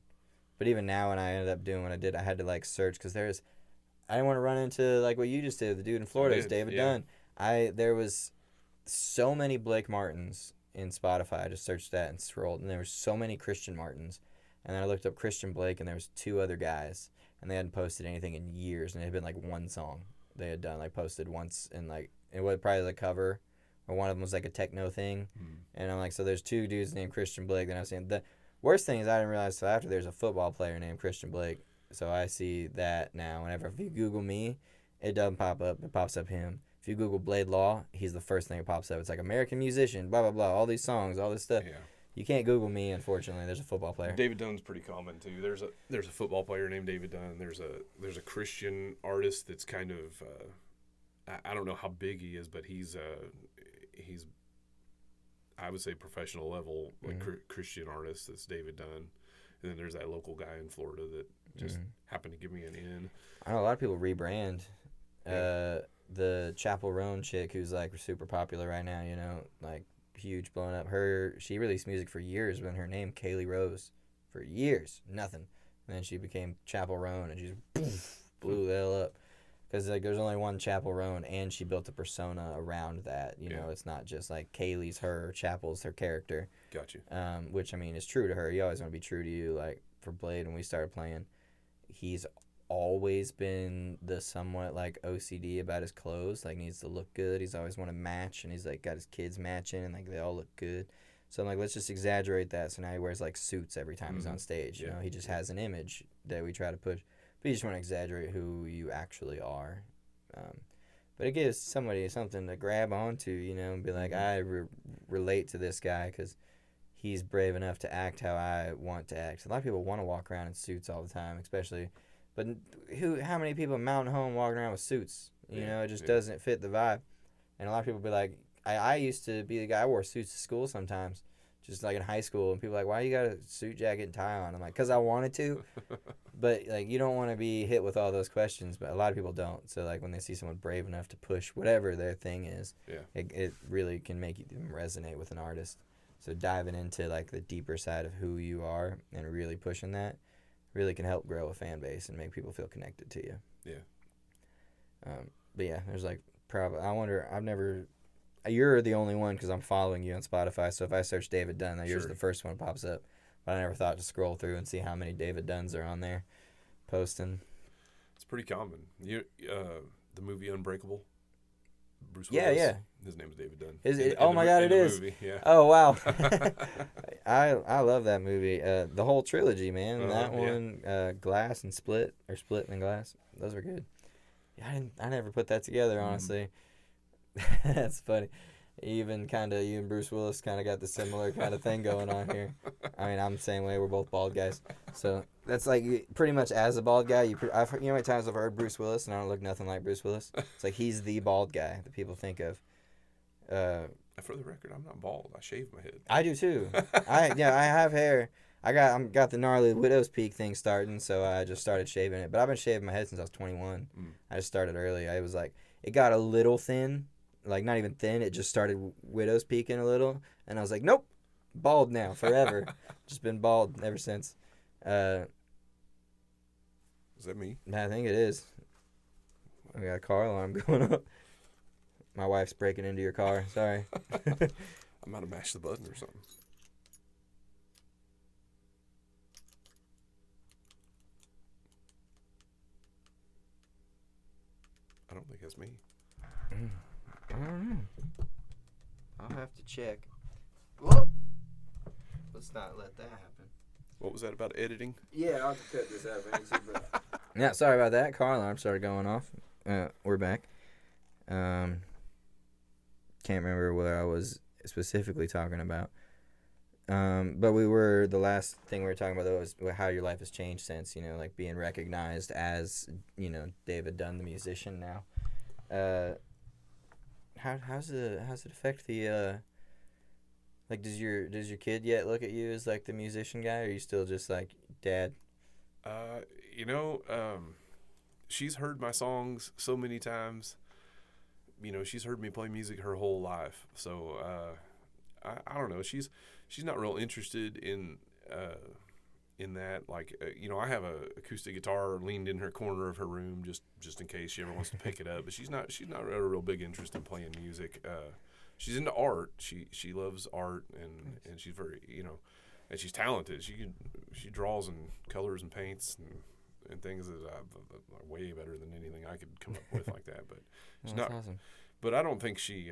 But even now, when I ended up doing what I did, I had to like search, because I didn't want to run into like what you just did. The dude in Florida is David Dunn. There was so many Blake Martins in Spotify. I just searched that and scrolled, and there were so many Christian Martins. And then I looked up Christian Blake, and there was 2 other guys, and they hadn't posted anything in years, and it had been like one song they had done, like posted once, and like it was probably the cover, or one of them was like a techno thing. And I'm like, so there's 2 dudes named Christian Blake. Then I was saying, the worst thing is I didn't realize till after there's a football player named Christian Blake. So I see that now. Whenever, if you Google me, it doesn't pop up. It pops up him. If you Google Blade Law, he's the first thing that pops up. It's like American musician, blah, blah, blah, all these songs, all this stuff. Yeah. You can't Google me, unfortunately. There's a football player. David Dunn's pretty common too. There's a football player named David Dunn. There's a Christian artist that's kind of I don't know how big he is, but he's I would say professional level, like Christian artist. That's David Dunn. And then there's that local guy in Florida that just happened to give me an in. I know a lot of people rebrand. Yeah. The Chapel Roan chick who's like super popular right now, you know, like huge blowing up. She released music for years when her name Kaylee Rose, for years, nothing. And then she became Chapel Roan and she just blew the hell up. Because like there's only one Chapel Roan, and she built a persona around that. You know, it's not just like Kaylee's her, Chapel's her character. Got you. Which I mean is true to her. You always want to be true to you. Like for Blade, when we started playing, he's always been the somewhat like OCD about his clothes. Like needs to look good. He's always want to match, and he's like got his kids matching, and like they all look good. So I'm like, let's just exaggerate that. So now he wears like suits every time he's on stage. You know, he just has an image that we try to push. But you just want to exaggerate who you actually are. But it gives somebody something to grab onto, you know, and be like, I relate to this guy because he's brave enough to act how I want to act. A lot of people want to walk around in suits all the time, especially. But how many people in Mountain Home walking around with suits? You know, it just doesn't fit the vibe. And a lot of people be like, I used to be the guy, I wore suits to school sometimes. Just like in high school, and people are like, why you got a suit jacket and tie on? I'm like, because I wanted to. But like, you don't want to be hit with all those questions, but a lot of people don't. So like when they see someone brave enough to push whatever their thing is, it really can make them resonate with an artist. So diving into like the deeper side of who you are and really pushing that really can help grow a fan base and make people feel connected to you. Yeah. But yeah, there's like probably, I wonder, you're the only one because I'm following you on Spotify. So if I search David Dunn, yours the first one pops up. But I never thought to scroll through and see how many David Dunns are on there posting. It's pretty common. The movie Unbreakable. Bruce Willis. Yeah. His name is David Dunn. Oh my God, it is. Movie, yeah. Oh wow. I love that movie. The whole trilogy, man. That one, Glass and Split, or Split and Glass. Those were good. Yeah, I never put that together, honestly. That's funny. You and Bruce Willis kind of got the similar kind of thing going on here. I mean, I'm the same way. We're both bald guys. So that's like pretty much as a bald guy. You know how many times I've heard Bruce Willis and I don't look nothing like Bruce Willis? It's like he's the bald guy that people think of. For the record, I'm not bald. I shave my head. I do too. I have hair. I got the gnarly widow's peak thing starting, so I just started shaving it. But I've been shaving my head since I was 21. I just started early. I was like, it got a little thin. Like, not even thin. It just started widow's peaking a little. And I was like, nope. Bald now. Forever. Just been bald ever since. Is that me? I think it is. I got a car alarm going up. My wife's breaking into your car. Sorry. I might have mashed the button or something. I don't think that's me. I don't know. I'll have to check. Whoa! Let's not let that happen. What was that about editing? Yeah, I'll have to cut this out if I need to, but... Yeah, sorry about that. Car alarm started going off. We're back. Can't remember what I was specifically talking about. But the last thing we were talking about, though, was how your life has changed since, you know, like being recognized as, you know, David Dunn, the musician now. How's it affect the like does your kid yet look at you as like the musician guy, or are you still just like dad? She's heard my songs so many times. You know, she's heard me play music her whole life. So I don't know. She's not real interested in that. Like you know, I have a acoustic guitar leaned in her corner of her room just in case she ever wants to pick it up. But she's not a real big interest in playing music. She's into art. She loves art and she's very, you know, and she's talented. She draws and colors and paints and things that are way better than anything I could come up with like that. But she's not. Awesome. But I don't think she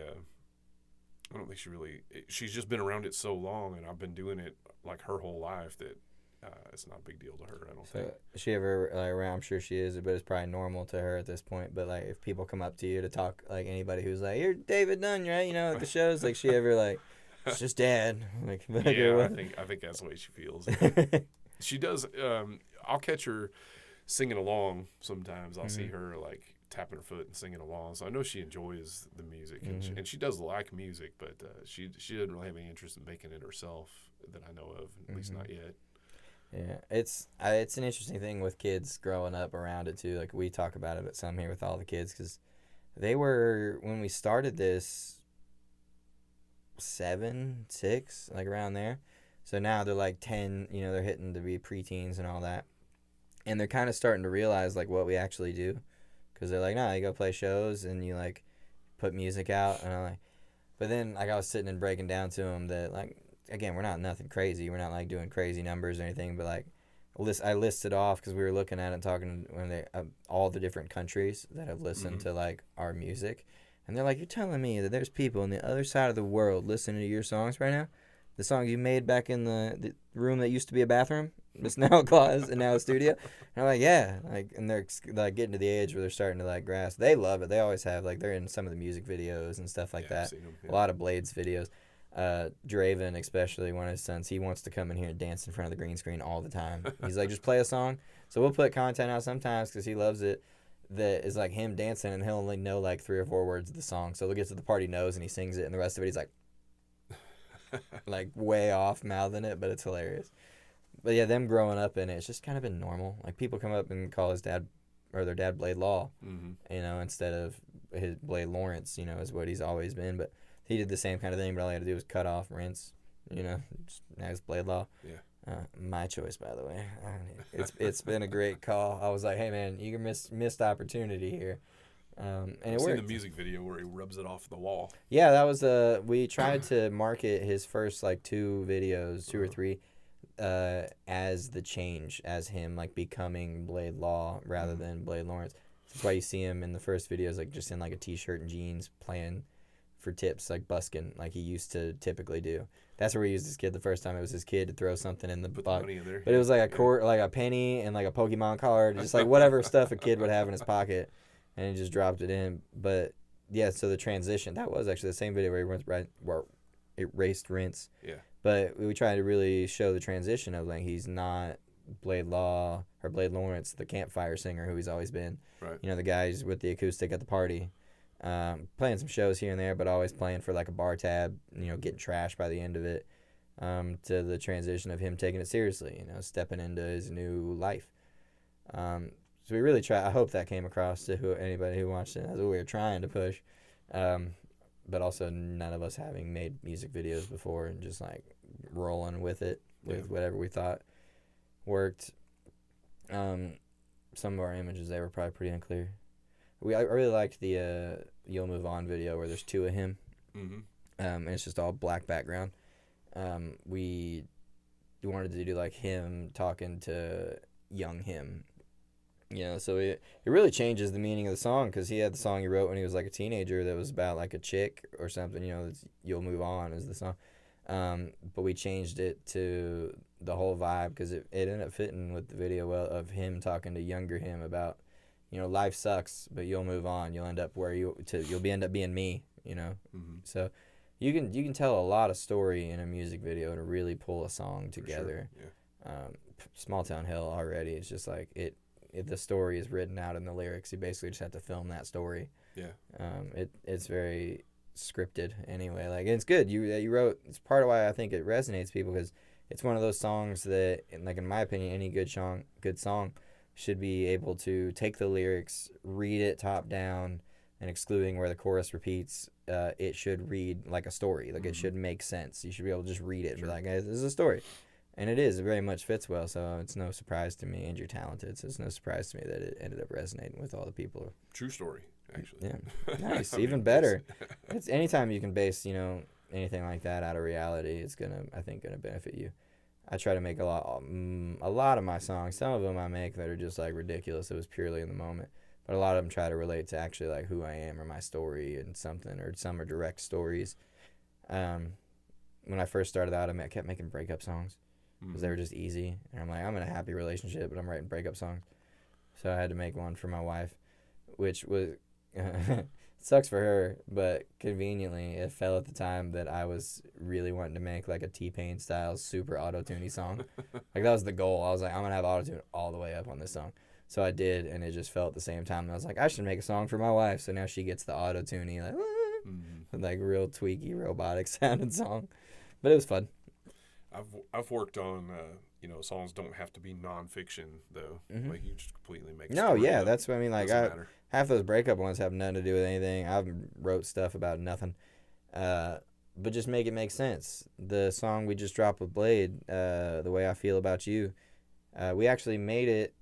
really. She's just been around it so long, and I've been doing it like her whole life that. It's not a big deal to her, I don't think. Is she ever like around? I'm sure she is, but it's probably normal to her at this point. But like, if people come up to you to talk, like anybody who's like, "You're David Dunn, right?" You know, at the shows, like, she ever like, "It's just Dad." Like, yeah, I think that's the way she feels. She does. I'll catch her singing along sometimes. I'll see her like tapping her foot and singing along. So I know she enjoys the music, and she does like music, but she doesn't really have any interest in making it herself that I know of, at least not yet. Yeah, it's an interesting thing with kids growing up around it too. Like we talk about it some here with all the kids because they were when we started this 7, 6, like around there. So now they're like 10. You know, they're hitting to be preteens and all that, and they're kind of starting to realize like what we actually do, because they're like, no, you go play shows and you like put music out, and I'm like, but then like I was sitting and breaking down to them that like again we're not nothing crazy, we're not like doing crazy numbers or anything, but like I listed off because we were looking at it and talking when they all the different countries that have listened to like our music, and they're like, you're telling me that there's people on the other side of the world listening to your songs right now, the song you made back in the room that used to be a bathroom, it's now a closet and now a studio. And I'm like, yeah, like, and they're like getting to the age where they're starting to like grasp. They love it. They always have. Like they're in some of the music videos and stuff like I've that. seen them. A lot of Blades videos. Draven, especially one of his sons, he wants to come in here and dance in front of the green screen all the time. He's like, just play a song. So we'll put content out sometimes because he loves it. That is like him dancing, and he'll only know like 3 or 4 words of the song. So he'll get to the part he knows, and he sings it, and the rest of it he's like way off mouthing it, but it's hilarious. But yeah, them growing up in it, it's just kind of been normal. Like people come up and call his dad or their dad Blade Law, you know, instead of his Blade Lawrence, you know, is what he's always been. But he did the same kind of thing, but all he had to do was cut off, rinse, you know, just, now it's Blade Law. Yeah. My choice, by the way. It's been a great call. I was like, hey man, you missed opportunity here. And I've it seen worked. the music video where he rubs it off the wall. Yeah, that was we tried to market his first like 2 videos, 2 or 3, as the change, as him like becoming Blade Law rather than Blade Lawrence. That's why you see him in the first videos like just in like a t-shirt and jeans playing for tips, like busking, like he used to typically do. That's where he used his kid the first time. It was his kid to throw something in the Put the bucket. money in there. But it was like a quart, like a penny and like a Pokemon card, just like whatever stuff a kid would have in his pocket, and he just dropped it in. But yeah, so the transition, that was actually the same video where he went right where it raced rinse. Yeah. But we tried to really show the transition of like he's not Blade Law or Blade Lawrence, the campfire singer who he's always been. Right. You know, the guys with the acoustic at the party. Playing some shows here and there, but always playing for like a bar tab, you know, getting trashed by the end of it, to the transition of him taking it seriously, you know, stepping into his new life. So we really try. I hope that came across to anybody who watched it. That's what we were trying to push. But also none of us having made music videos before and just like rolling with it with whatever we thought worked. Some of our images, they were probably pretty unclear. I really liked the You'll Move On video where there's 2 of him. And it's just all black background. We wanted to do like him talking to young him. You know, so it really changes the meaning of the song because he had the song he wrote when he was like a teenager that was about like a chick or something. You know, You'll Move On is the song. But we changed it to the whole vibe because it ended up fitting with the video of him talking to younger him about, you know, life sucks, but you'll move on. You'll end up where you'll end up being me, you know. So you can tell a lot of story in a music video to really pull a song together. Sure. Yeah. Small Town Hill already is just like the story is written out in the lyrics. You basically just have to film that story. Yeah. It's very scripted anyway. Like it's good. You wrote. It's part of why I think it resonates people because it's one of those songs that, like in my opinion, any good song should be able to take the lyrics, read it top down, and excluding where the chorus repeats, it should read like a story. Like it should make sense. You should be able to just read it and be like, hey, this is a story. And it is. It very much fits well, so it's no surprise to me. And you're talented, so it's no surprise to me that it ended up resonating with all the people. True story, actually. Yeah. Nice. Even better. It's anytime you can base, you know, anything like that out of reality, it's I think gonna benefit you. I try to make a lot of my songs. Some of them I make that are just like ridiculous. It was purely in the moment, but a lot of them try to relate to actually like who I am or my story and something, or some are direct stories. When I first started out, I kept making breakup songs because they were just easy. And I'm like, I'm in a happy relationship, but I'm writing breakup songs, so I had to make one for my wife, which was sucks for her, but conveniently it fell at the time that I was really wanting to make like a T-Pain style super auto-tune-y song. Like that was the goal. I was like, I'm gonna have auto-tune all the way up on this song. So I did, and it just fell at the same time. And I was like, I should make a song for my wife. So now she gets the auto-tune-y, like, like real tweaky, robotic sounding song. But it was fun. I've worked on songs don't have to be nonfiction though. Mm-hmm. Like you just completely make a No, story yeah, up. that's what I mean. Like, Doesn't matter. half those breakup ones have nothing to do with anything. I've wrote stuff about nothing. Uh, but just make it make sense. The song we just dropped with Blade, The Way I Feel About You, we actually made it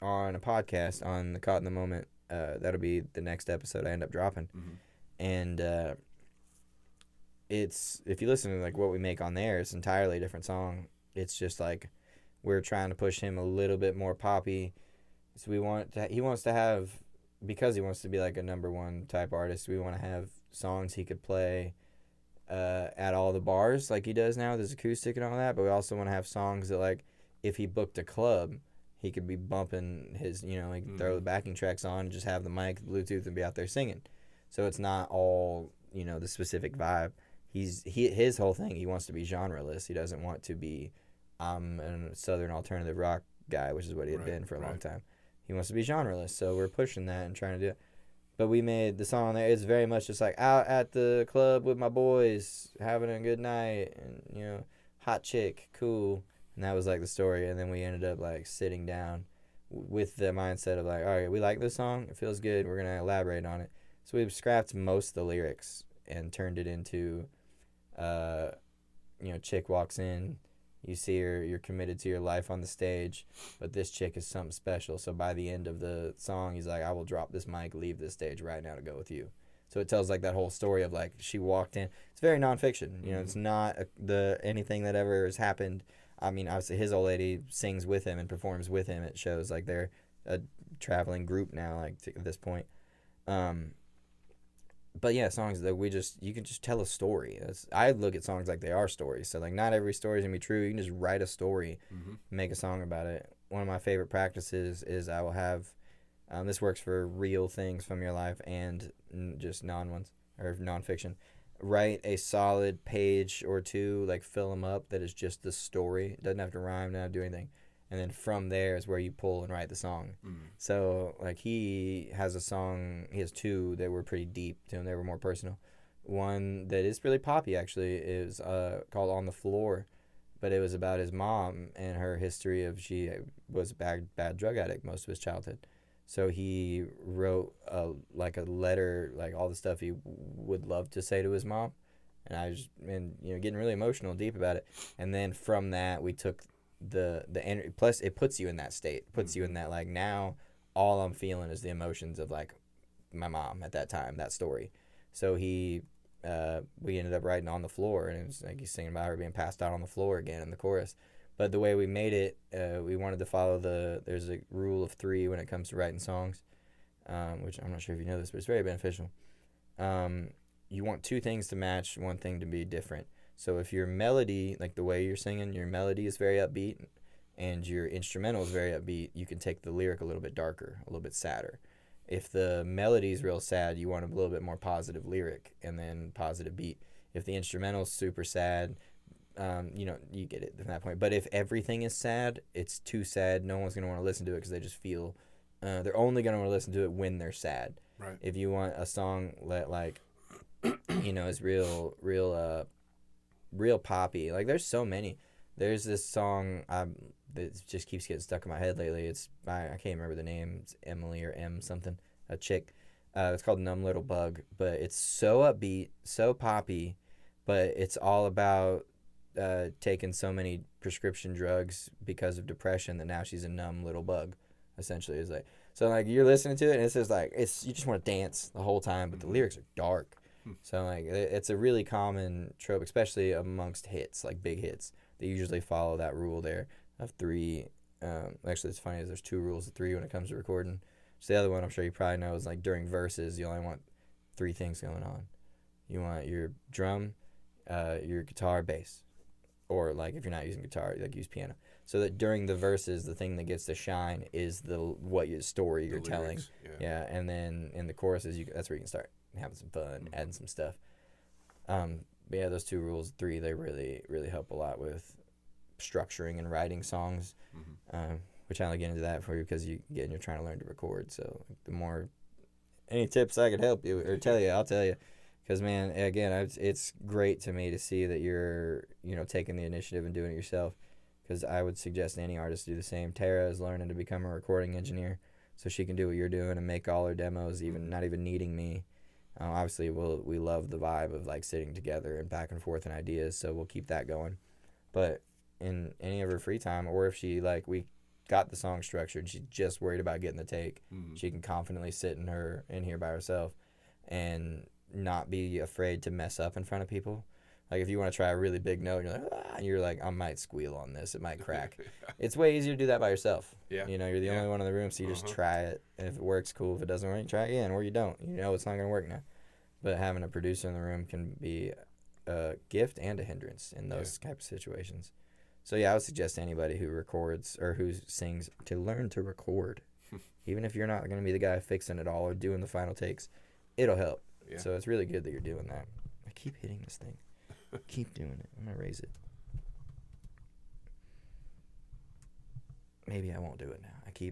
on a podcast on the Caught in the Moment. That'll be the next episode I end up dropping. Mm-hmm. And it's, if you listen to like what we make on there, it's entirely a different song. It's just like we're trying to push him a little bit more poppy. So he wants to have, because he wants to be like a number one type artist, we want to have songs he could play at all the bars like he does now with his acoustic and all that. But we also want to have songs that, like, if he booked a club, he could be bumping his, throw the backing tracks on, just have the mic, Bluetooth, and be out there singing. So it's not all, the specific vibe. His whole thing, he wants to be genreless. He doesn't want to be a southern alternative rock guy, which is what he had been for a long time. He wants to be genreless, so we're pushing that and trying to do it. But we made the song there. It's very much just like out at the club with my boys, having a good night, and hot chick, cool. And that was like the story. And then we ended up like sitting down with the mindset of like, all right, we like this song. It feels good. We're gonna elaborate on it. So we scrapped most of the lyrics and turned it into, chick walks in. You see her, you're committed to your life on the stage, but this chick is something special. So by the end of the song, he's like, I will drop this mic, leave this stage right now to go with you. So it tells like that whole story of like she walked in. It's very nonfiction. It's not anything that ever has happened. I mean, obviously his old lady sings with him and performs with him at shows. Like they're a traveling group now, like at this point. But yeah, songs that you can just tell a story. I look at songs like they are stories. So like not every story is gonna be true. You can just write a story, make a song about it. One of my favorite practices is I will have, this works for real things from your life and just non-ones or nonfiction. Write a solid page or two, like fill them up, that is just the story. It doesn't have to rhyme, doesn't have to do anything. And then from there is where you pull and write the song. So like he has two that were pretty deep to him. They were more personal. One that is really poppy actually is called On the Floor, but it was about his mom and her history of, she was a bad drug addict most of his childhood. So he wrote a letter, like all the stuff he would love to say to his mom, and getting really emotional and deep about it. And then from that we took the energy, plus it puts you in that state, puts you in that, like, now all I'm feeling is the emotions of like my mom at that time, that story. So we ended up writing On the Floor, and it was like he's singing about her being passed out on the floor again in the chorus. But the way we made it, we wanted to follow there's a rule of 3 when it comes to writing songs, which I'm not sure if you know this, but it's very beneficial. You want 2 things to match, 1 thing to be different. So if your melody, like the way you're singing, your melody is very upbeat and your instrumental is very upbeat, you can take the lyric a little bit darker, a little bit sadder. If the melody is real sad, you want a little bit more positive lyric and then positive beat. If the instrumental is super sad, you get it from that point. But if everything is sad, it's too sad. No one's going to want to listen to it because they just feel, they're only going to want to listen to it when they're sad. Right. If you want a song that, like, is real poppy. Like there's so many. There's this song that just keeps getting stuck in my head lately. It's I can't remember the name. It's Emily or M something. A chick. It's called Numb Little Bug. But it's so upbeat, so poppy, but it's all about taking so many prescription drugs because of depression that now she's a numb little bug. Essentially, is like, so like you're listening to it and it's just like you just want to dance the whole time, but the lyrics are dark. So like it's a really common trope, especially amongst hits, like big hits. They usually follow that rule there of 3. Actually, it's funny, there's 2 rules of 3 when it comes to recording. So the other one I'm sure you probably know is like during verses, you only want 3 things going on. You want your drum, your guitar, bass, or like if you're not using guitar, like use piano. So that during the verses, the thing that gets to shine is your story you're telling. Yeah, and then in the choruses, that's where you can start having some fun, adding some stuff. But yeah, those 2 rules, 3, they really, really help a lot with structuring and writing songs. Which I only get into that for you because you're trying to learn to record. So the more, any tips I could help you or tell you, I'll tell you. Because, man, again, it's great to me to see that you're, taking the initiative and doing it yourself. Because I would suggest any artist do the same. Tara is learning to become a recording engineer so she can do what you're doing and make all her demos, even not even needing me. Obviously, we love the vibe of, like, sitting together and back and forth and ideas, so we'll keep that going. But in any of her free time, or if she, like, we got the song structured and she's just worried about getting the take, she can confidently sit in here by herself and not be afraid to mess up in front of people. Like, if you want to try a really big note, and you're like, I might squeal on this. It might crack. It's way easier to do that by yourself. Yeah. You're the only one in the room, so you just try it. And if it works, cool. If it doesn't work, you try it again, or you don't. It's not going to work now. But having a producer in the room can be a gift and a hindrance in those type of situations. So, yeah, I would suggest anybody who records or who sings to learn to record. Even if you're not going to be the guy fixing it all or doing the final takes, it'll help. Yeah. So it's really good that you're doing that. I keep hitting this thing. Keep doing it. I'm going to raise it. Maybe I won't do it now.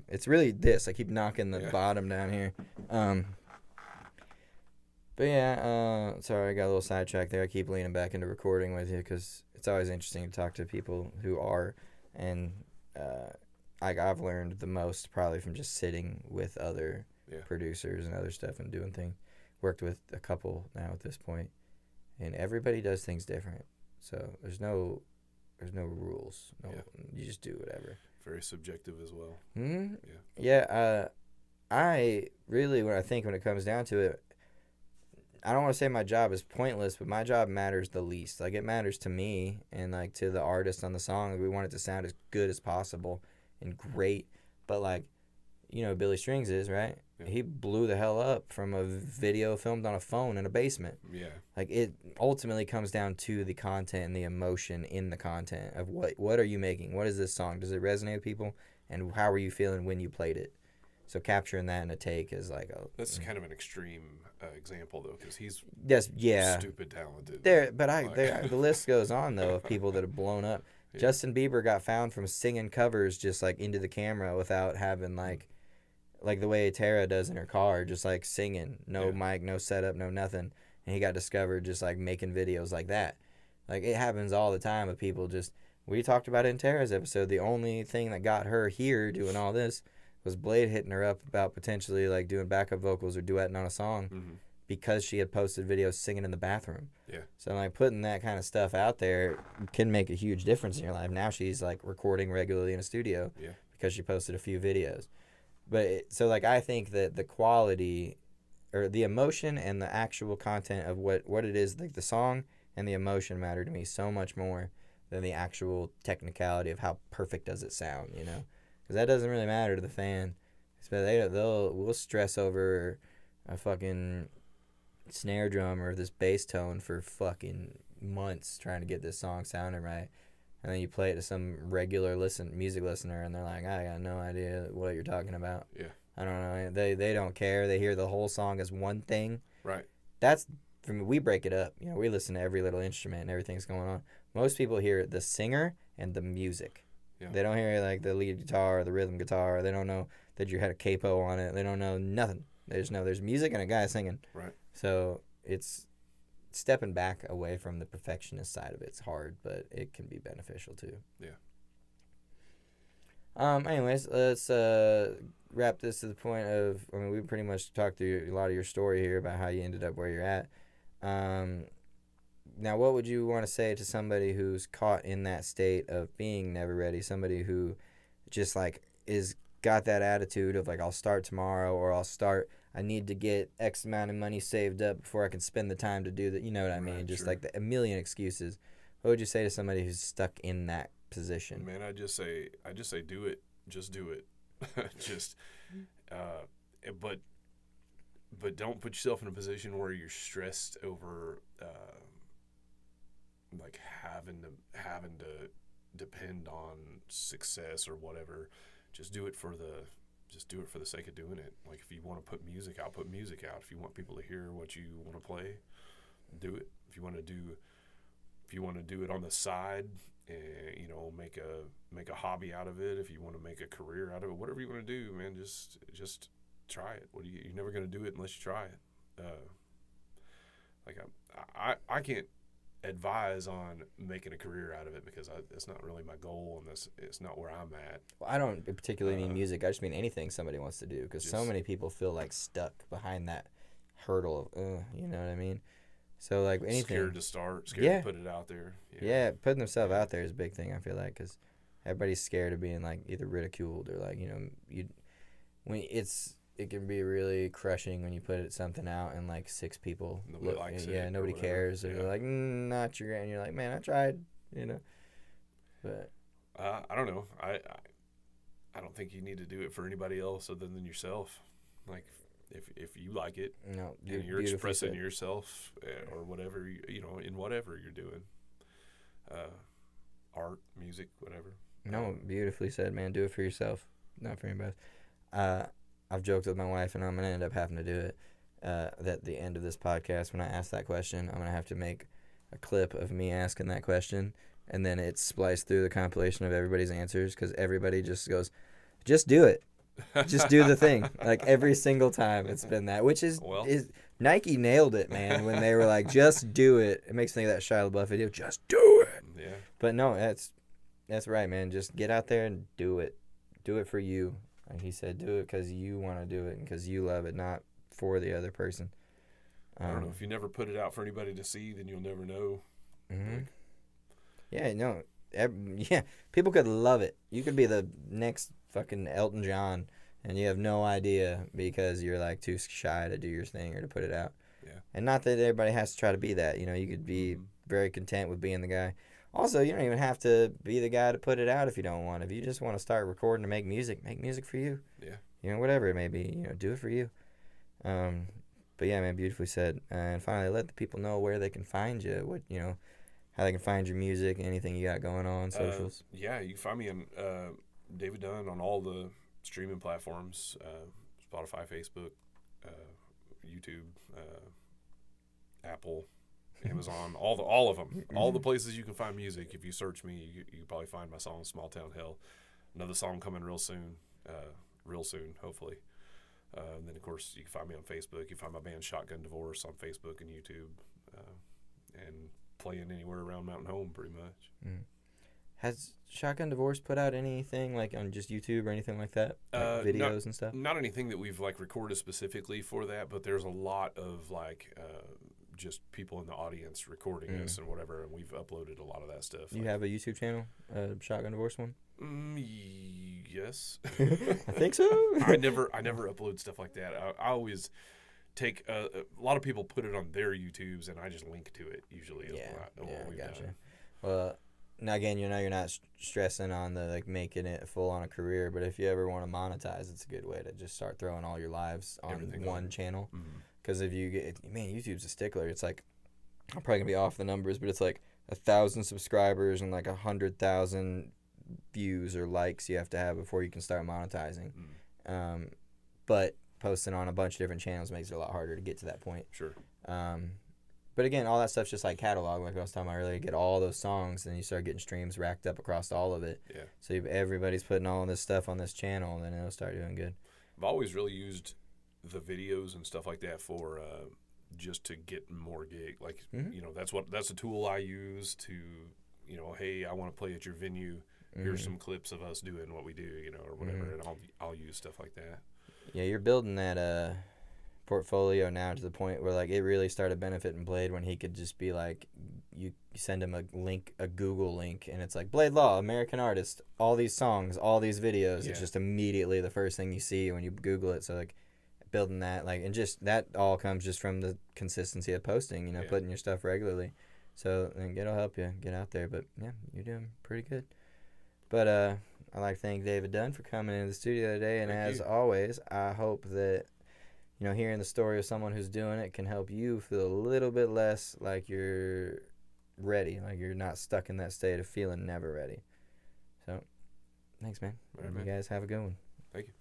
It's really this. I keep knocking the bottom down here. But yeah, sorry, I got a little sidetracked there. I keep leaning back into recording with you because it's always interesting to talk to people who are, and I've learned the most probably from just sitting with other producers and other stuff and doing things. Worked with a couple now at this point, and everybody does things different. So there's no rules. You just do whatever. Very subjective as well. Mm-hmm. Yeah. I really, when it comes down to it, I don't want to say my job is pointless, but my job matters the least. Like, it matters to me and, like, to the artist on the song. We want it to sound as good as possible and great. But, like, Billy Strings is, right? Yeah. He blew the hell up from a video filmed on a phone in a basement. Yeah. Like, it ultimately comes down to the content and the emotion in the content of what are you making? What is this song? Does it resonate with people? And how were you feeling when you played it? So capturing that in a take is like that's kind of an extreme example though, because he's stupid talented. The list goes on though of people that have blown up. Yeah. Justin Bieber got found from singing covers just like into the camera without having like the way Tara does in her car, just like singing, no mic, no setup, no nothing, and he got discovered just like making videos like that. Like, it happens all the time with people. Just, we talked about it in Tara's episode. The only thing that got her here doing all this was Blade hitting her up about potentially like doing backup vocals or duetting on a song because she had posted videos singing in the bathroom. Yeah. So like putting that kind of stuff out there can make a huge difference in your life. Now she's like recording regularly in a studio because she posted a few videos. But so like I think that the quality or the emotion and the actual content of what it is, like the song and the emotion matter to me so much more than the actual technicality of how perfect does it sound, Because that doesn't really matter to the fan. We'll stress over a fucking snare drum or this bass tone for fucking months trying to get this song sounding right. And then you play it to some regular music listener, and they're like, I got no idea what you're talking about. Yeah. I don't know. They don't care. They hear the whole song as one thing. Right. That's, we break it up. We listen to every little instrument and everything's going on. Most people hear the singer and the music. Yeah. They don't hear like the lead guitar or the rhythm guitar. They don't know that you had a capo on it. They don't know nothing. They just know there's music and a guy singing. Right. So it's stepping back away from the perfectionist side of it's hard, but it can be beneficial too. Yeah. Anyways, let's wrap this to the point of, we pretty much talked through a lot of your story here about how you ended up where you're at. Now, what would you want to say to somebody who's caught in that state of being never ready? Somebody who just like got that attitude of like, I'll start tomorrow, or I need to get X amount of money saved up before I can spend the time to do that. You know what I mean? Right, just like a million excuses. What would you say to somebody who's stuck in that position? Man, I just say do it. Just do it. But don't put yourself in a position where you're stressed over like having to depend on success or whatever. Just do it for the sake of doing it. Like, if you want to put music out, put music out. If you want people to hear what you want to play, do it. If you want to do it on the side, make a hobby out of it. If you want to make a career out of it, whatever you want to do, man, just try it. You're never going to do it unless you try it. Like I can't advise on making a career out of it because it's not really my goal, and it's not where I'm at. Well, I don't particularly mean music. I just mean anything somebody wants to do, because so many people feel like stuck behind that hurdle of, you know what I mean? So like anything. Scared to start, scared to put it out there. Yeah, putting themselves out there is a big thing, I feel like, because everybody's scared of being like either ridiculed or like, it can be really crushing when you put something out and like 6 people nobody likes it. Nobody cares, or they're like, not your, and you're like, man, I tried, but I don't know. I don't think you need to do it for anybody else other than yourself. Like if you like it, no, and you're expressing yourself or whatever, in whatever you're doing, art, music, whatever. No, beautifully said, man. Do it for yourself, not for anybody else. I've joked with my wife, and I'm going to end up having to do it, that at the end of this podcast, when I ask that question, I'm going to have to make a clip of me asking that question, and then it's spliced through the compilation of everybody's answers, because everybody just goes, just do it. Just do the thing. Like, every single time it's been that, which is Nike nailed it, man, when they were like, just do it. It makes me think of that Shia LaBeouf video, just do it. Yeah. But no, that's right, man. Just get out there and do it. Do it for you. Like he said, do it because you want to do it and because you love it, not for the other person. I don't know. If you never put it out for anybody to see, then you'll never know. Mm-hmm. Yeah, no. People could love it. You could be the next fucking Elton John, and you have no idea because you're like too shy to do your thing or to put it out. Yeah. And not that everybody has to try to be that. You could be very content with being the guy. Also, you don't even have to be the guy to put it out if you don't want. If you just want to start recording to make music for you. Yeah. Whatever it may be, do it for you. But yeah, man, beautifully said. And finally, let the people know where they can find you. How they can find your music, anything you got going on, socials. Yeah, you can find me on David Dunn on all the streaming platforms: Spotify, Facebook, YouTube, Apple, Amazon, all of them, all the places you can find music. If you search me, you can probably find my song "Small Town Hell." Another song coming real soon, hopefully. And then of course you can find me on Facebook. You can find my band Shotgun Divorce on Facebook and YouTube, and playing anywhere around Mountain Home, pretty much. Has Shotgun Divorce put out anything like on just YouTube or anything like that, like videos and stuff? Not anything that we've like recorded specifically for that, but there's a lot of like just people in the audience recording us and whatever, and we've uploaded a lot of that stuff. You have a YouTube channel, Shotgun Divorce one? Yes. I think so. I never upload stuff like that. I always take a lot of people put it on their YouTubes, and I just link to it usually. Gotcha. Well, now again, you're not stressing on the like making it full on a career, but if you ever want to monetize, it's a good way to just start throwing all your lives on one channel. Because if you YouTube's a stickler. It's like, I'm probably gonna be off the numbers, but it's like 1,000 subscribers and like 100,000 views or likes you have to have before you can start monetizing. But posting on a bunch of different channels makes it a lot harder to get to that point. Sure. But again, all that stuff's just like catalog, like I was talking about earlier. You get all those songs, and you start getting streams racked up across all of it. Yeah. So everybody's putting all this stuff on this channel, and then it'll start doing good. I've always really used the videos and stuff like that for just to get more gig. Like that's a tool I use to hey, I want to play at your venue. Here's some clips of us doing what we do, or whatever, and I'll use stuff like that. Yeah, you're building that portfolio now to the point where like it really started benefiting Blade when he could just be like, you send him a link, a Google link, and it's like Blade Law, American artist, all these songs, all these videos. Yeah. It's just immediately the first thing you see when you Google it. So like building that, like, and just that all comes just from the consistency of posting, putting your stuff regularly. So then it'll help you get out there. But yeah, you're doing pretty good. But I'd like to thank David Dunn for coming into the studio today. And as always, I hope that hearing the story of someone who's doing it can help you feel a little bit less like you're ready, like you're not stuck in that state of feeling never ready. So, thanks, man. All right, you guys have a good one. Thank you.